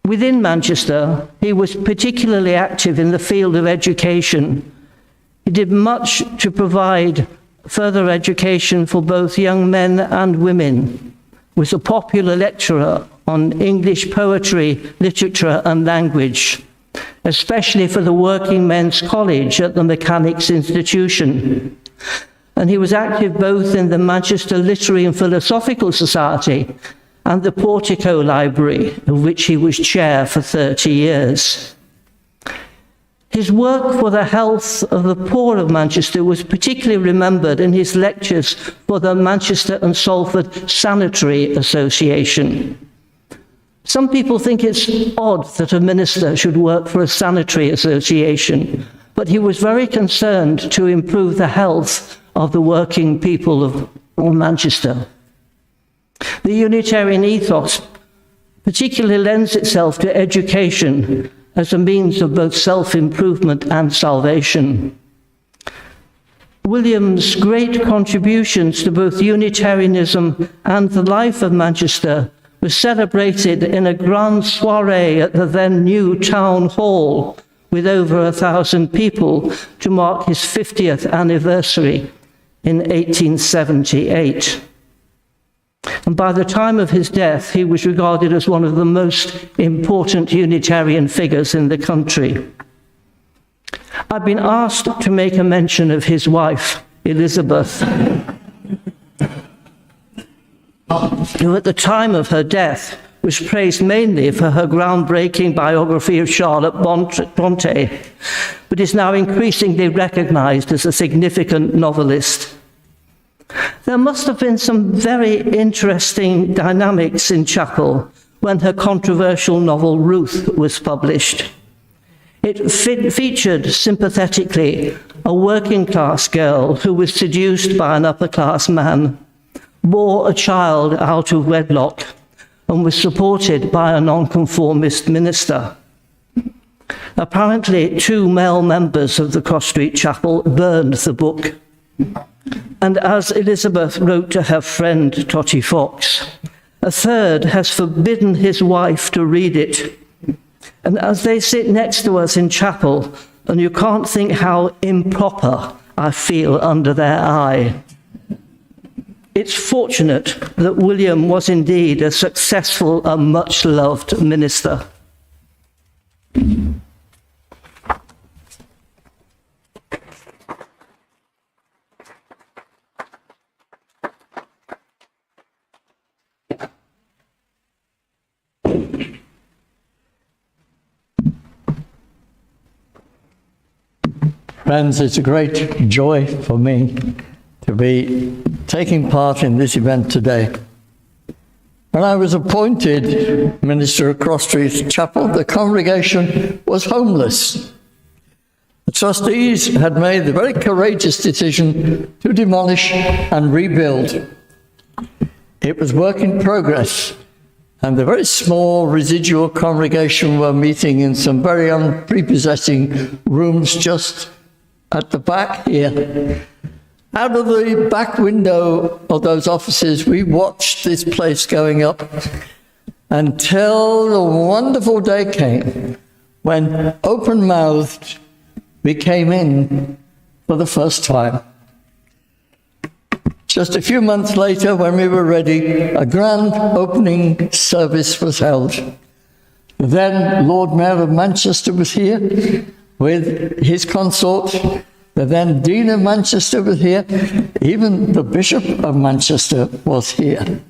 Within Manchester, he was particularly active in the field of education. He did much to provide further education for both young men and women, was a popular lecturer on English poetry, literature and language, especially for the Working Men's College at the Mechanics' Institution. And he was active both in the Manchester Literary and Philosophical Society and the Portico Library, of which he was chair for 30 years. His work for the health of the poor of Manchester was particularly remembered in his lectures for the Manchester and Salford Sanitary Association. Some people think it's odd that a minister should work for a sanitary association, but he was very concerned to improve the health of the working people of Manchester. The Unitarian ethos particularly lends itself to education as a means of both self-improvement and salvation. William's great contributions to both Unitarianism and the life of Manchester were celebrated in a grand soirée at the then new town hall with over 1,000 people to mark his 50th anniversary in 1878. And by the time of his death, he was regarded as one of the most important Unitarian figures in the country. I've been asked to make a mention of his wife, Elizabeth, who at the time of her death was praised mainly for her groundbreaking biography of Charlotte Bronte, but is now increasingly recognized as a significant novelist. There must have been some very interesting dynamics in chapel when her controversial novel Ruth was published. It featured sympathetically a working-class girl who was seduced by an upper-class man, bore a child out of wedlock, and was supported by a nonconformist minister. Apparently, 2 male members of the Cross Street Chapel burned the book. And as Elizabeth wrote to her friend Tottie Fox, a third has forbidden his wife to read it. And as they sit next to us in chapel, and you can't think how improper I feel under their eye. It's fortunate that William was indeed a successful and much-loved minister. Friends, it's a great joy for me to be taking part in this event today. When I was appointed minister of Cross Street Chapel, the congregation was homeless. The trustees had made the very courageous decision to demolish and rebuild. It was work in progress, and the very small residual congregation were meeting in some very unprepossessing rooms just at the back here. Out of the back window of those offices, we watched this place going up until the wonderful day came when, open-mouthed, we came in for the first time. Just a few months later, when we were ready, a grand opening service was held. The then Lord Mayor of Manchester was here with his consort. The then Dean of Manchester was here. Even the Bishop of Manchester was here.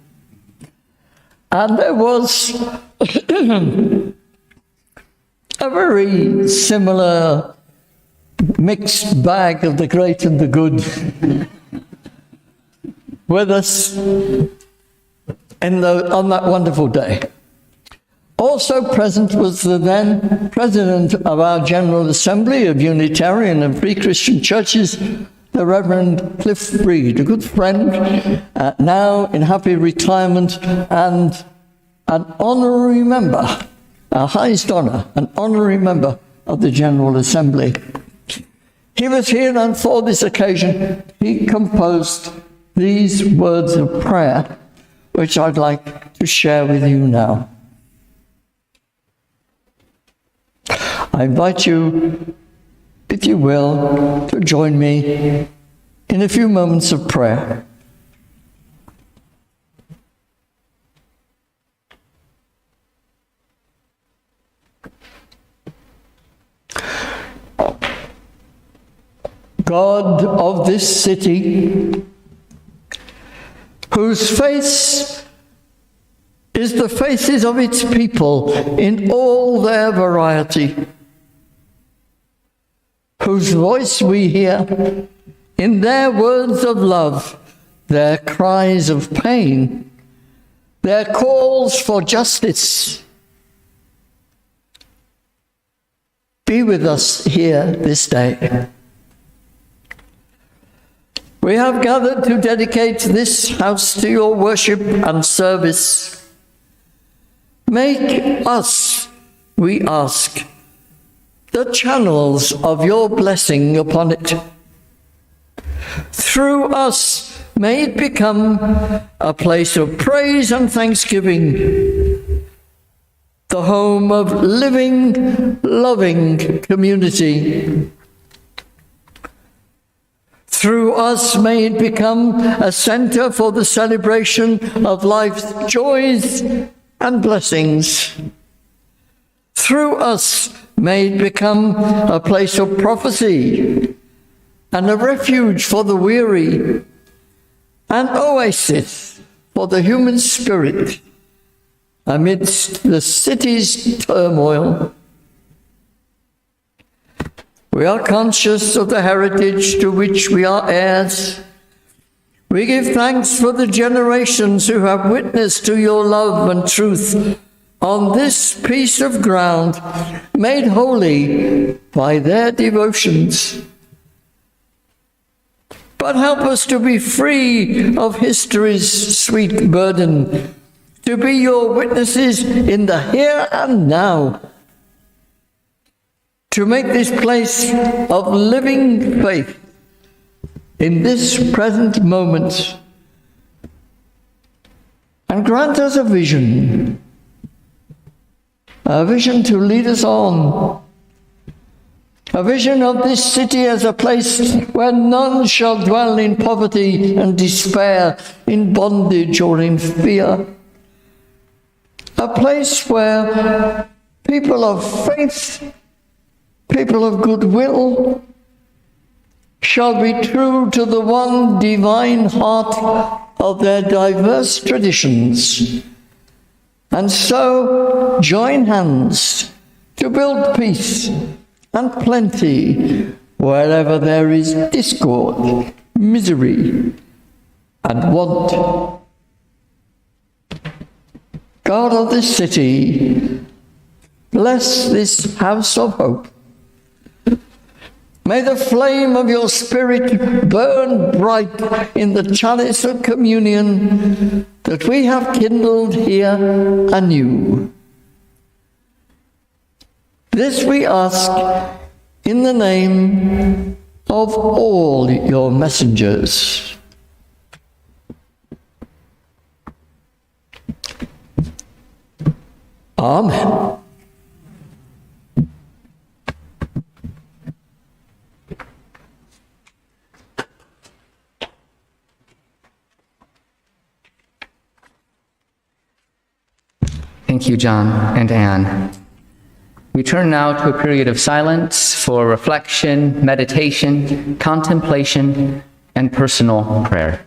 And there was a very similar mixed bag of the great and the good with us on that wonderful day. Also present was the then President of our General Assembly of Unitarian and Free Christian Churches, the Reverend Cliff Breed, a good friend, now in happy retirement, and an honorary member, our highest honor, an honorary member of the General Assembly. He was here, and for this occasion, he composed these words of prayer, which I'd like to share with you now. I invite you, if you will, to join me in a few moments of prayer. God of this city, whose face is the faces of its people in all their variety, whose voice we hear in their words of love, their cries of pain, their calls for justice. Be with us here this day. We have gathered to dedicate this house to your worship and service. Make us, we ask, the channels of your blessing upon it. Through us, may it become a place of praise and thanksgiving, the home of living, loving community. Through us, may it become a center for the celebration of life's joys and blessings. Through us, may it become a place of prophecy and a refuge for the weary, an oasis for the human spirit amidst the city's turmoil. We are conscious of the heritage to which we are heirs. We give thanks for the generations who have witnessed to your love and truth on this piece of ground, made holy by their devotions. But help us to be free of history's sweet burden, to be your witnesses in the here and now, to make this place of living faith in this present moment, and grant us a vision to lead us on, a vision of this city as a place where none shall dwell in poverty and despair, in bondage or in fear, a place where people of faith, people of goodwill, shall be true to the one divine heart of their diverse traditions, and so join hands to build peace and plenty wherever there is discord, misery, and want. God of this city, bless this house of hope. May the flame of your Spirit burn bright in the chalice of communion that we have kindled here anew. This we ask in the name of all your messengers. Amen. Thank you, John and Anne. We turn now to a period of silence for reflection, meditation, contemplation, and personal prayer.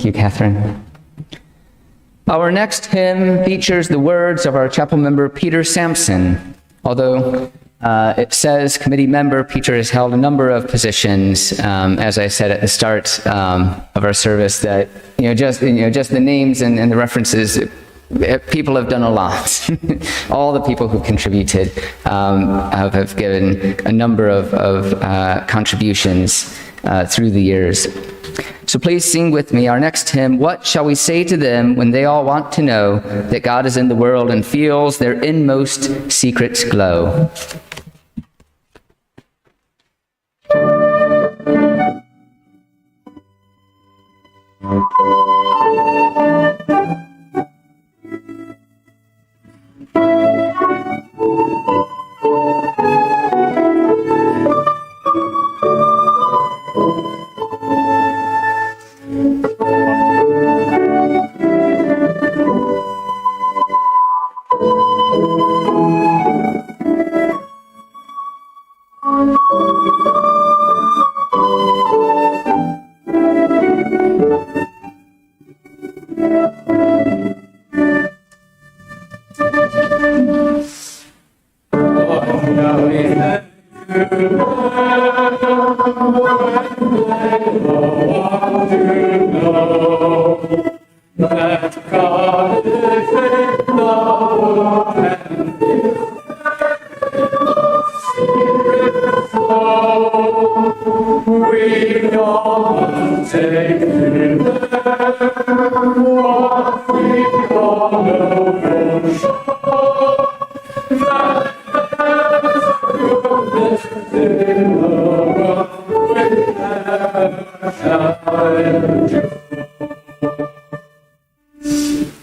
you, Catherine. Our next hymn features the words of our chapel member, Peter Sampson. Although it says committee member, Peter has held a number of positions, as I said at the start of our service, that, just the names and the references, people have done a lot. All the people who contributed have given a number of contributions through the years. So please sing with me our next hymn, What Shall We Say to Them When They All Want to Know That God is in the World and Feels Their Inmost Secrets Glow.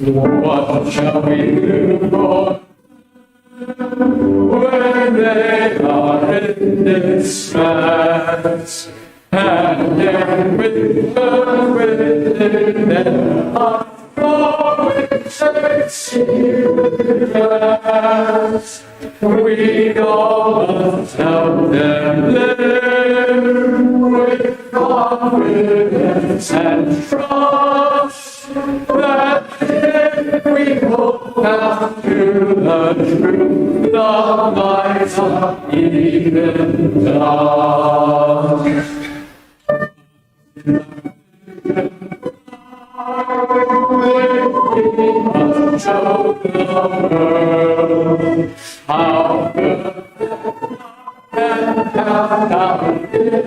What shall we do, Lord, when they are in distress, and then within their heart flowing secrets, we all must help them live with confidence and trust that if we hold fast to the truth, the lights are even dark. We must show the world how good and how good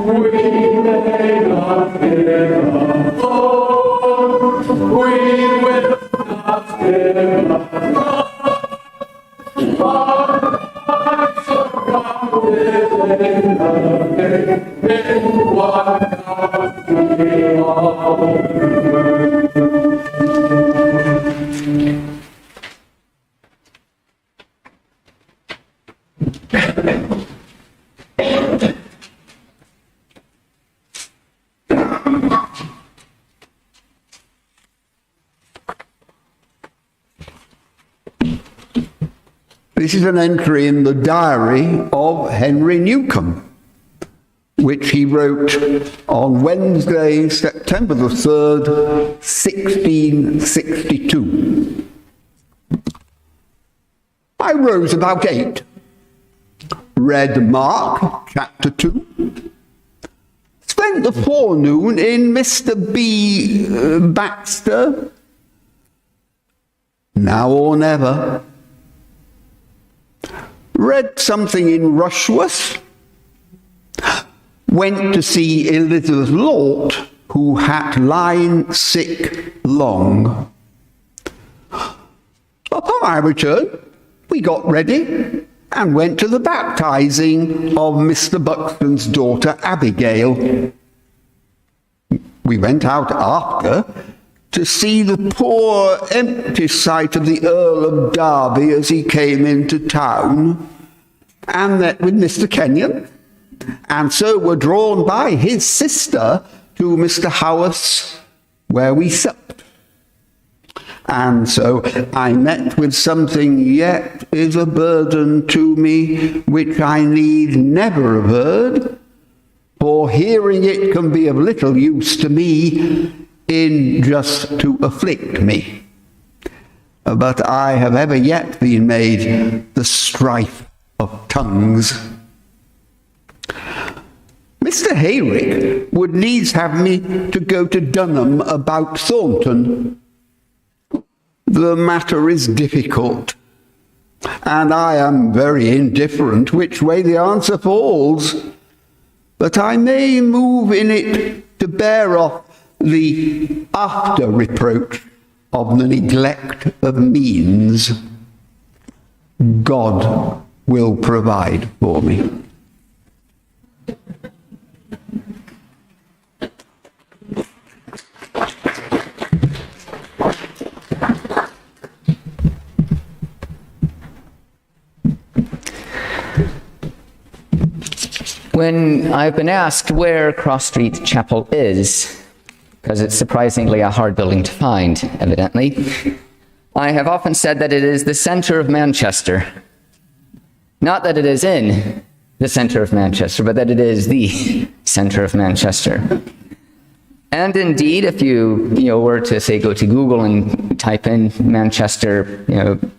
we may not fear alone, we will not fear alone. Our lives are grounded in the faith in what God we all do. This is an entry in the diary of Henry Newcomb, which he wrote on Wednesday, September the 3rd, 1662. I rose about 8, read Mark chapter 2, spent the forenoon in Mr. B. Baxter, Now or Never, read something in Rushworth, went to see Elizabeth Lort, who had lain sick long. Upon our return, we got ready and went to the baptizing of Mr. Buxton's daughter Abigail. We went out after to see the poor empty sight of the Earl of Derby as he came into town, and met with Mr. Kenyon, and so were drawn by his sister to Mr. Howarth's, where we supped. And so I met with something yet is a burden to me, which I need never have heard, for hearing it can be of little use to me in just to afflict me. But I have ever yet been made the strife of tongues. Mr. Hayrick would needs have me to go to Dunham about Thornton. The matter is difficult, and I am very indifferent which way the answer falls, but I may move in it to bear off the after reproach of the neglect of means. God will provide for me. When I've been asked where Cross Street Chapel is, because it's surprisingly a hard building to find, evidently, I have often said that it is the center of Manchester. Not that it is in the center of Manchester, but that it is the center of Manchester. And indeed, if you were to say go to Google and type in Manchester,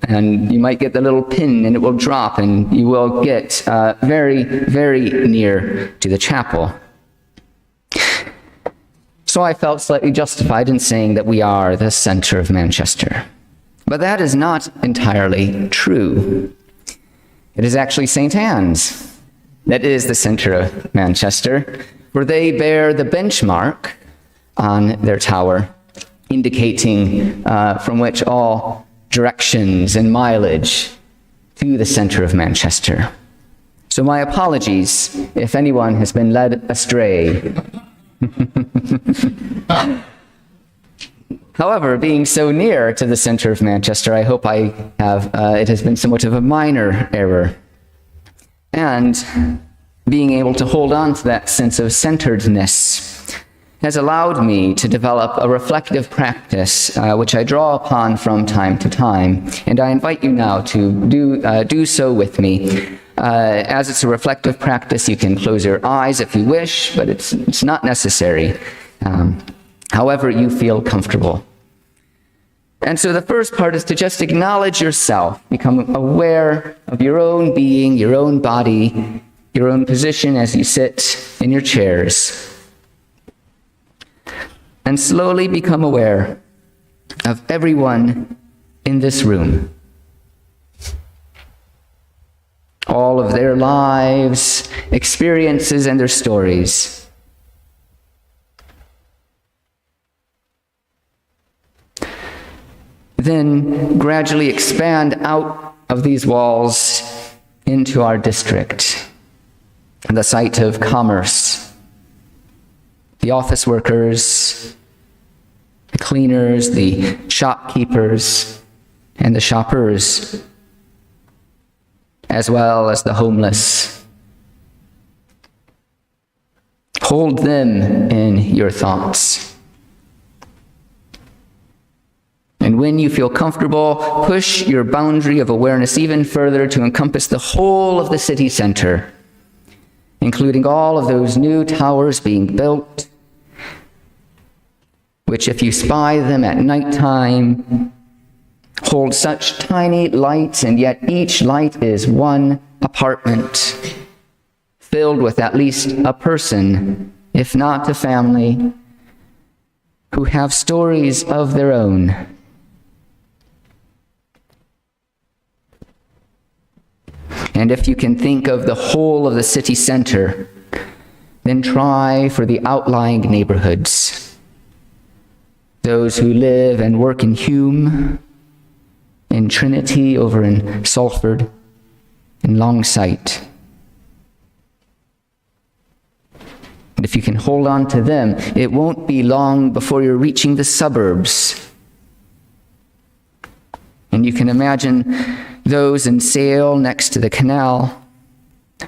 and you might get the little pin and it will drop and you will get very, very near to the chapel. So I felt slightly justified in saying that we are the center of Manchester. But that is not entirely true. It is actually St. Anne's that is the center of Manchester, where they bear the benchmark on their tower, indicating from which all directions and mileage to the center of Manchester. So my apologies if anyone has been led astray. However, being so near to the center of Manchester, I hope it has been somewhat of a minor error. And being able to hold on to that sense of centeredness has allowed me to develop a reflective practice, which I draw upon from time to time. And I invite you now to do so with me. As it's a reflective practice, you can close your eyes if you wish, but it's not necessary. However you feel comfortable. And so the first part is to just acknowledge yourself, become aware of your own being, your own body, your own position as you sit in your chairs. And slowly become aware of everyone in this room. All of their lives, experiences, and their stories. Then gradually expand out of these walls into our district, the site of commerce, the office workers, the cleaners, the shopkeepers, and the shoppers, as well as the homeless. Hold them in your thoughts. And when you feel comfortable, push your boundary of awareness even further to encompass the whole of the city center, including all of those new towers being built, which if you spy them at nighttime, hold such tiny lights, and yet each light is one apartment filled with at least a person, if not a family, who have stories of their own. And if you can think of the whole of the city center, then try for the outlying neighborhoods. Those who live and work in Hume, in Trinity, over in Salford, in Longsight. And if you can hold on to them, it won't be long before you're reaching the suburbs. And you can imagine those in Sale next to the canal,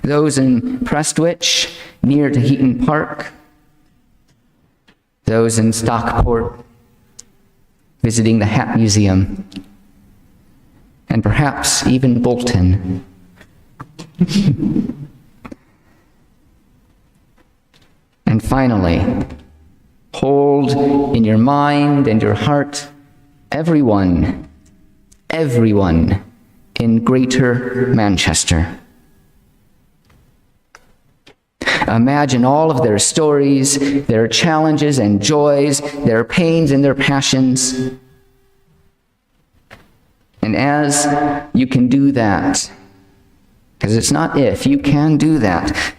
those in Prestwich near to Heaton Park, those in Stockport visiting the Hat Museum, and perhaps even Bolton. finally, hold in your mind and your heart everyone in Greater Manchester. Imagine all of their stories, their challenges and joys, their pains and their passions. And as you can do that, because it's not if, you can do that,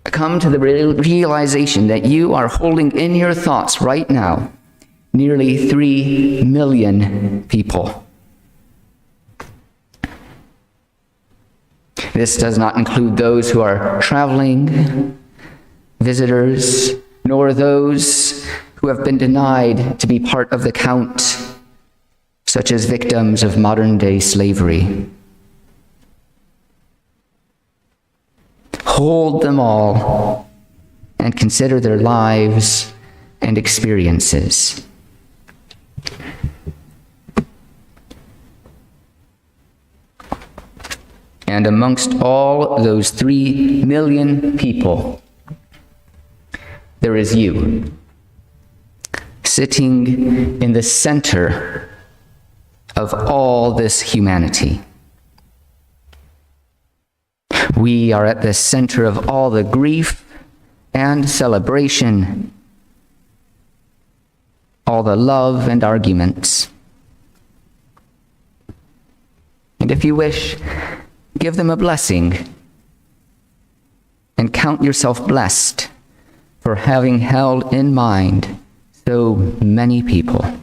come to the realization that you are holding in your thoughts right now nearly 3 million people. This does not include those who are traveling, visitors, nor those who have been denied to be part of the count, such as victims of modern-day slavery. Hold them all and consider their lives and experiences. And amongst all those 3 million people, there is you, sitting in the center of all this humanity. We are at the center of all the grief and celebration, all the love and arguments. And if you wish, give them a blessing and count yourself blessed for having held in mind so many people.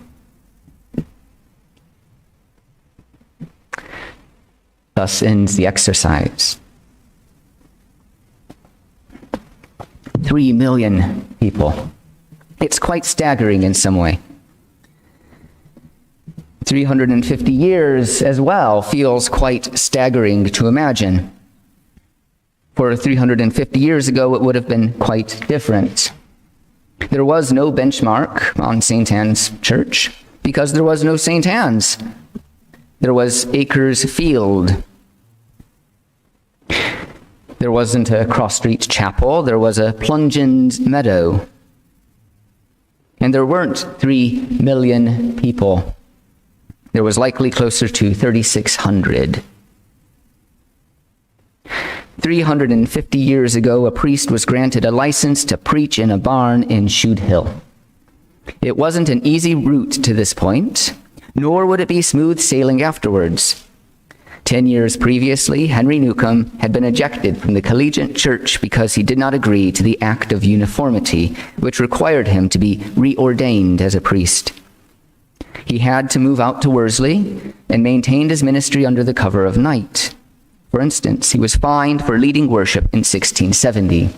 Thus ends the exercise. 3 million people. It's quite staggering in some way. 350 years as well feels quite staggering to imagine. For 350 years ago, it would have been quite different. There was no benchmark on St. Anne's Church because there was no St. Anne's. There was Acres Field. There wasn't a cross-street chapel. There was a Plungeon's meadow. And there weren't 3 million people. There was likely closer to 3,600. 350 years ago, a priest was granted a license to preach in a barn in Shude Hill. It wasn't an easy route to this point, nor would it be smooth sailing afterwards. 10 years previously, Henry Newcomb had been ejected from the collegiate church because he did not agree to the Act of Uniformity, which required him to be reordained as a priest. He had to move out to Worsley and maintained his ministry under the cover of night. For instance, he was fined for leading worship in 1670,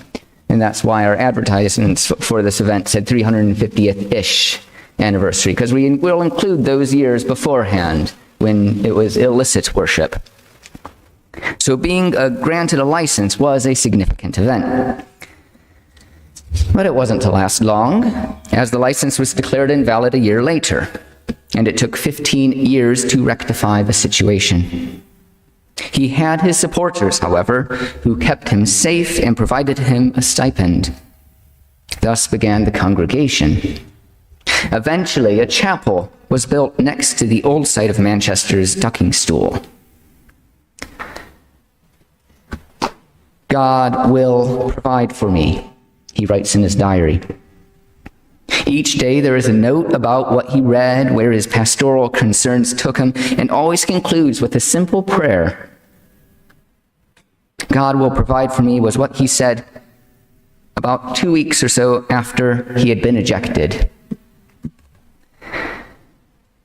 and that's why our advertisements for this event said 350th-ish anniversary, because we will include those years beforehand when it was illicit worship. So being granted a license was a significant event. But it wasn't to last long, as the license was declared invalid a year later, and it took 15 years to rectify the situation. He had his supporters, however, who kept him safe and provided him a stipend. Thus began the congregation. Eventually, a chapel was built next to the old site of Manchester's ducking stool. God will provide for me, he writes in his diary. Each day there is a note about what he read, where his pastoral concerns took him, and always concludes with a simple prayer. God will provide for me was what he said about 2 weeks or so after he had been ejected.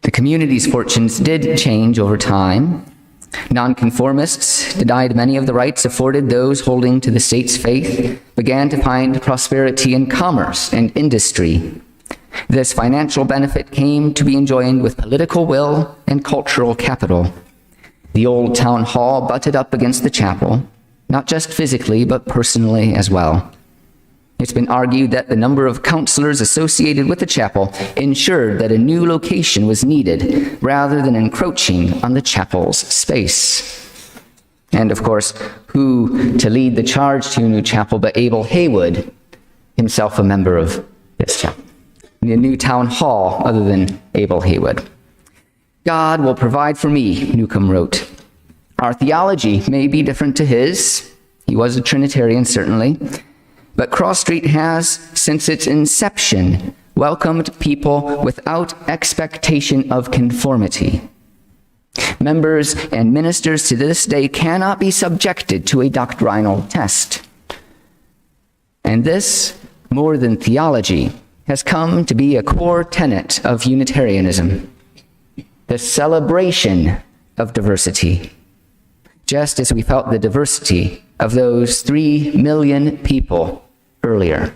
The community's fortunes did change over time. Nonconformists, denied many of the rights afforded those holding to the state's faith, began to find prosperity in commerce and industry. This financial benefit came to be enjoined with political will and cultural capital. The old town hall butted up against the chapel, not just physically, but personally as well. It's been argued that the number of counselors associated with the chapel ensured that a new location was needed rather than encroaching on the chapel's space. And of course, who to lead the charge to a new chapel but Abel Haywood, himself a member of this chapel. In a new town hall other than Abel Haywood. God will provide for me, Newcomb wrote. Our theology may be different to his. He was a Trinitarian, certainly. But Cross Street has, since its inception, welcomed people without expectation of conformity. Members and ministers to this day cannot be subjected to a doctrinal test. And this, more than theology, has come to be a core tenet of Unitarianism, the celebration of diversity, just as we felt the diversity of those 3 million people earlier.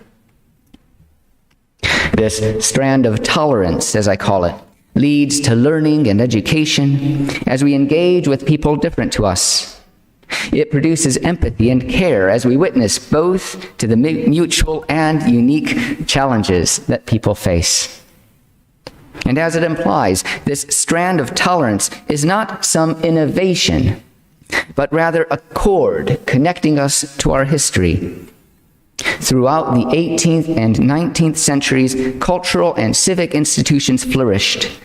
This strand of tolerance, as I call it, leads to learning and education as we engage with people different to us. It produces empathy and care as we witness both to the mutual and unique challenges that people face. And as it implies, this strand of tolerance is not some innovation, but rather a cord connecting us to our history. Throughout the 18th and 19th centuries, cultural and civic institutions flourished.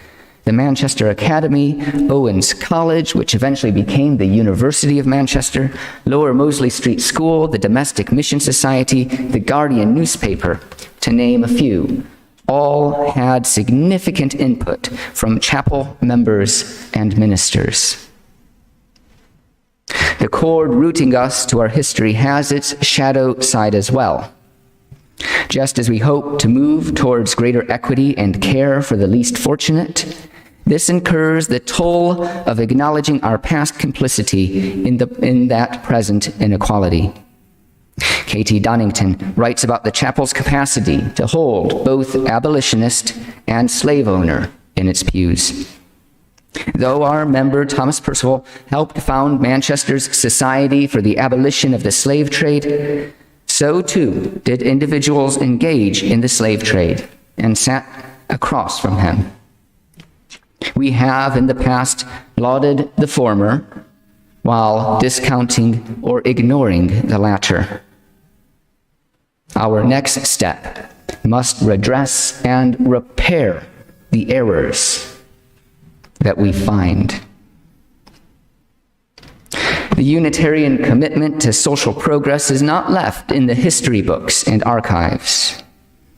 The Manchester Academy, Owens College, which eventually became the University of Manchester, Lower Mosley Street School, the Domestic Mission Society, the Guardian newspaper, to name a few, all had significant input from chapel members and ministers. The cord rooting us to our history has its shadow side as well. Just as we hope to move towards greater equity and care for the least fortunate, this incurs the toll of acknowledging our past complicity in that present inequality. K.T. Donington writes about the chapel's capacity to hold both abolitionist and slave owner in its pews. Though our member Thomas Percival helped found Manchester's Society for the Abolition of the Slave Trade, so too did individuals engage in the slave trade and sat across from him. We have in the past lauded the former while discounting or ignoring the latter. Our next step must redress and repair the errors that we find. The Unitarian commitment to social progress is not left in the history books and archives.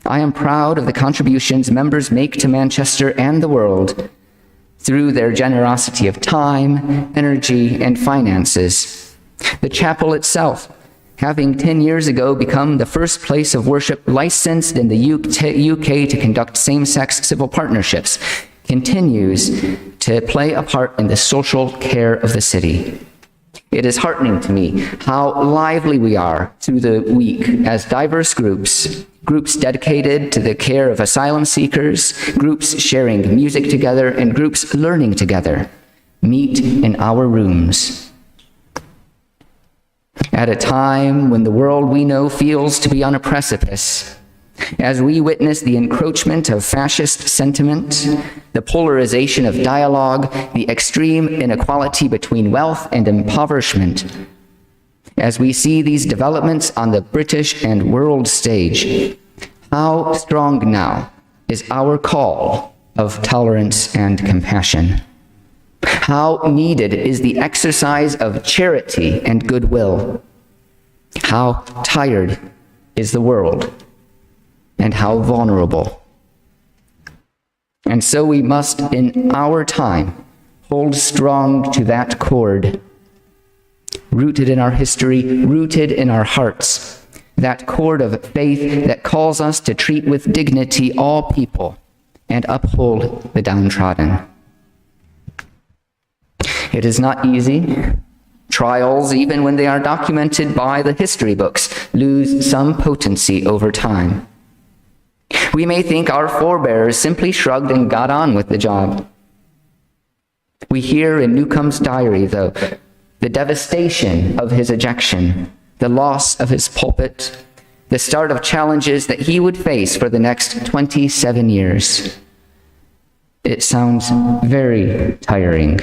I am proud of the contributions members make to Manchester and the world through their generosity of time, energy, and finances. The chapel itself, having 10 years ago become the first place of worship licensed in the UK to conduct same-sex civil partnerships, continues to play a part in the social care of the city. It is heartening to me how lively we are through the week as diverse groups dedicated to the care of asylum seekers, groups sharing music together, and groups learning together, meet in our rooms. At a time when the world we know feels to be on a precipice, as we witness the encroachment of fascist sentiment, the polarization of dialogue, the extreme inequality between wealth and impoverishment, as we see these developments on the British and world stage, how strong now is our call of tolerance and compassion? How needed is the exercise of charity and goodwill? How tired is the world? And how vulnerable. And so we must, in our time, hold strong to that cord, rooted in our history, rooted in our hearts, that cord of faith that calls us to treat with dignity all people and uphold the downtrodden. It is not easy. Trials, even when they are documented by the history books, lose some potency over time. We may think our forebears simply shrugged and got on with the job. We hear in Newcomb's diary, though, the devastation of his ejection, the loss of his pulpit, the start of challenges that he would face for the next 27 years. It sounds very tiring.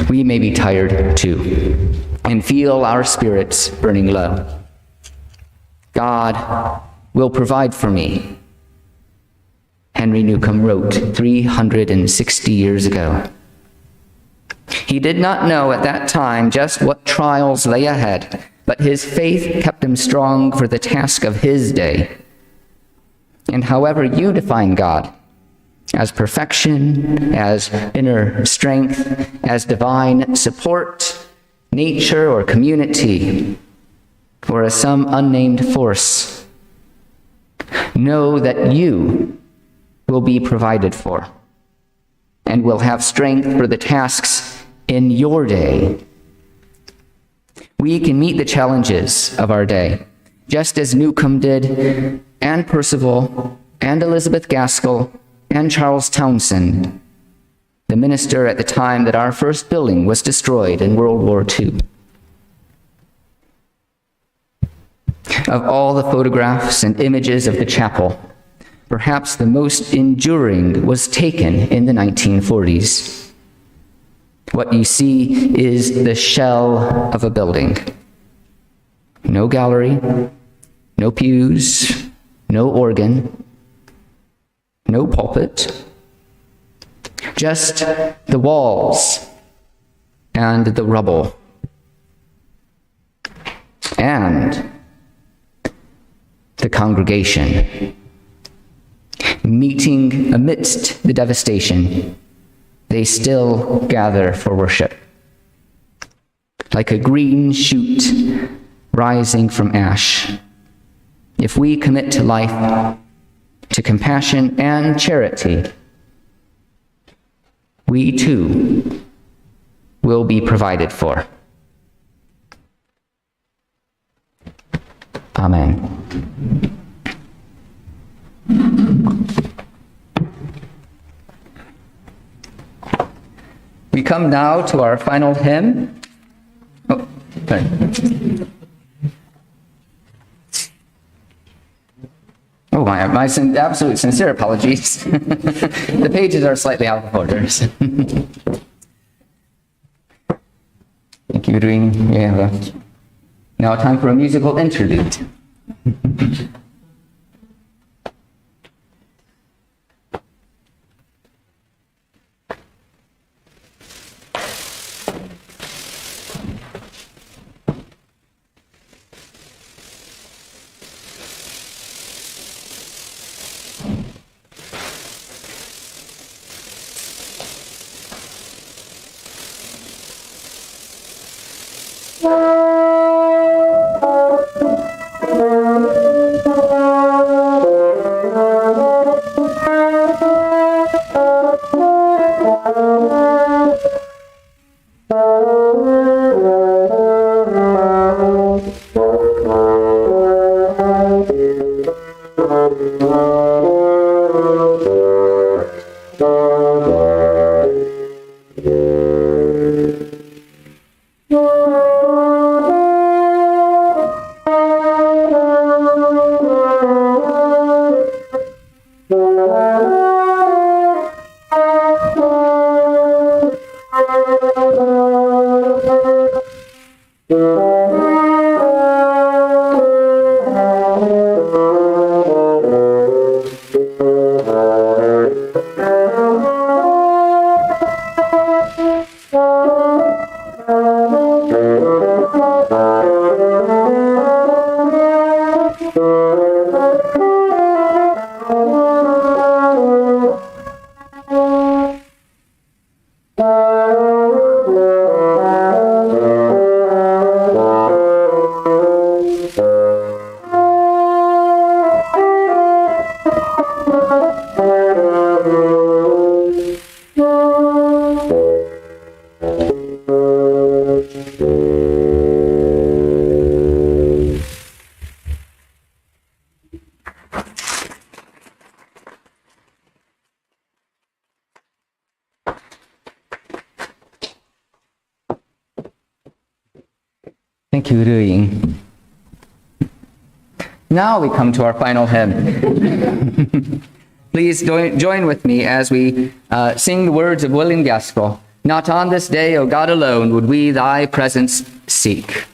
We may be tired too. and feel our spirits burning low. God will provide for me, Henry Newcomb wrote 360 years ago. He did not know at that time just what trials lay ahead, but his faith kept him strong for the task of his day. And however you define God, as perfection, as inner strength, as divine support, nature or community, or as some unnamed force, know that you will be provided for and will have strength for the tasks in your day. We can meet the challenges of our day, just as Newcomb did, and Percival, and Elizabeth Gaskell, and Charles Townsend, the minister at the time that our first building was destroyed in World War II. Of all the photographs and images of the chapel, perhaps the most enduring was taken in the 1940s. What you see is the shell of a building. No gallery, no pews, no organ, no pulpit, just the walls and the rubble. And the congregation, meeting amidst the devastation, they still gather for worship. Like a green shoot rising from ash, if we commit to life, to compassion and charity, we too will be provided for. Amen. We come now to our final hymn. Oh, sorry. Oh, my absolute sincere apologies. The pages are slightly out of order. Thank you, Doreen. We have now time for a musical interlude. Thank you, Rui. Now we come to our final hymn. Please join with me as we sing the words of William Gaskell, Not on this day, O God alone, would we thy presence seek.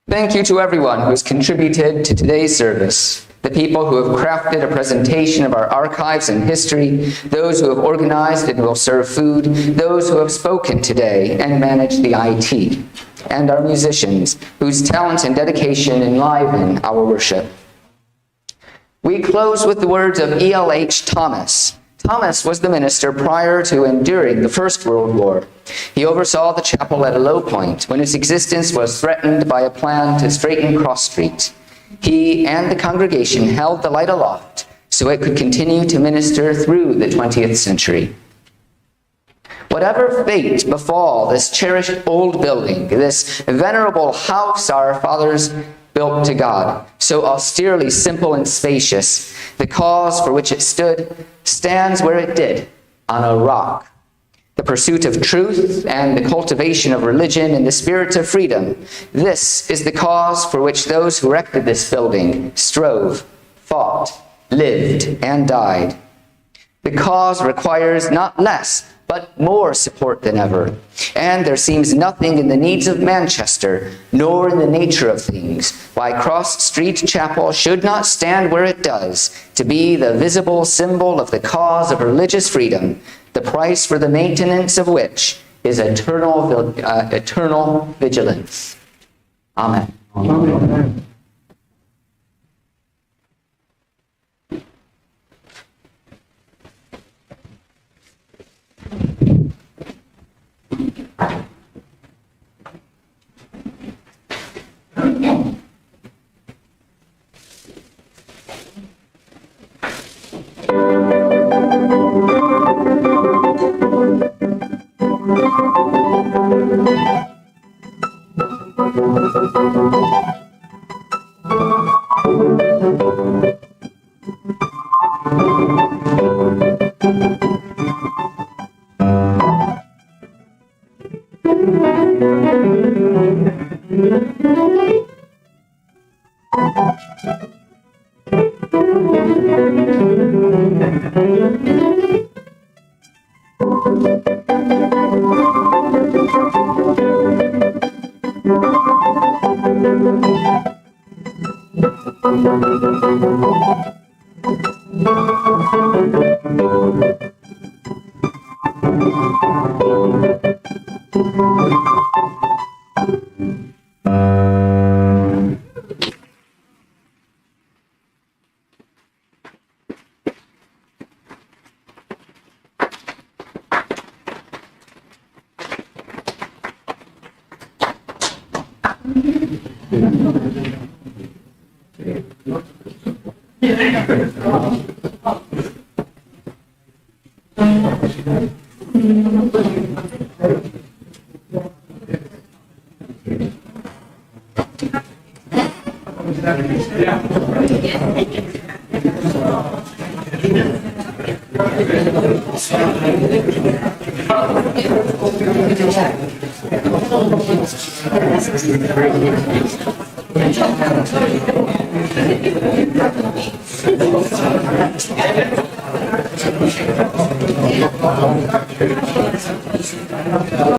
Thank you to everyone who has contributed to today's service, the people who have crafted a presentation of our archives and history, those who have organized and will serve food, those who have spoken today and managed the IT, and our musicians whose talent and dedication enliven our worship. We close with the words of E.L.H. Thomas. Thomas was the minister prior to enduring the First World War. He oversaw the chapel at a low point when its existence was threatened by a plan to straighten Cross Street. He and the congregation held the light aloft so it could continue to minister through the 20th century. Whatever fate befall this cherished old building, this venerable house our fathers built to God, so austerely simple and spacious, the cause for which it stood stands where it did, on a rock. The pursuit of truth and the cultivation of religion in the spirit of freedom, this is the cause for which those who erected this building strove, fought, lived, and died. The cause requires not less, but more support than ever. And there seems nothing in the needs of Manchester, nor in the nature of things, why Cross Street Chapel should not stand where it does, to be the visible symbol of the cause of religious freedom, the price for the maintenance of which is eternal vigilance. Amen. Amen.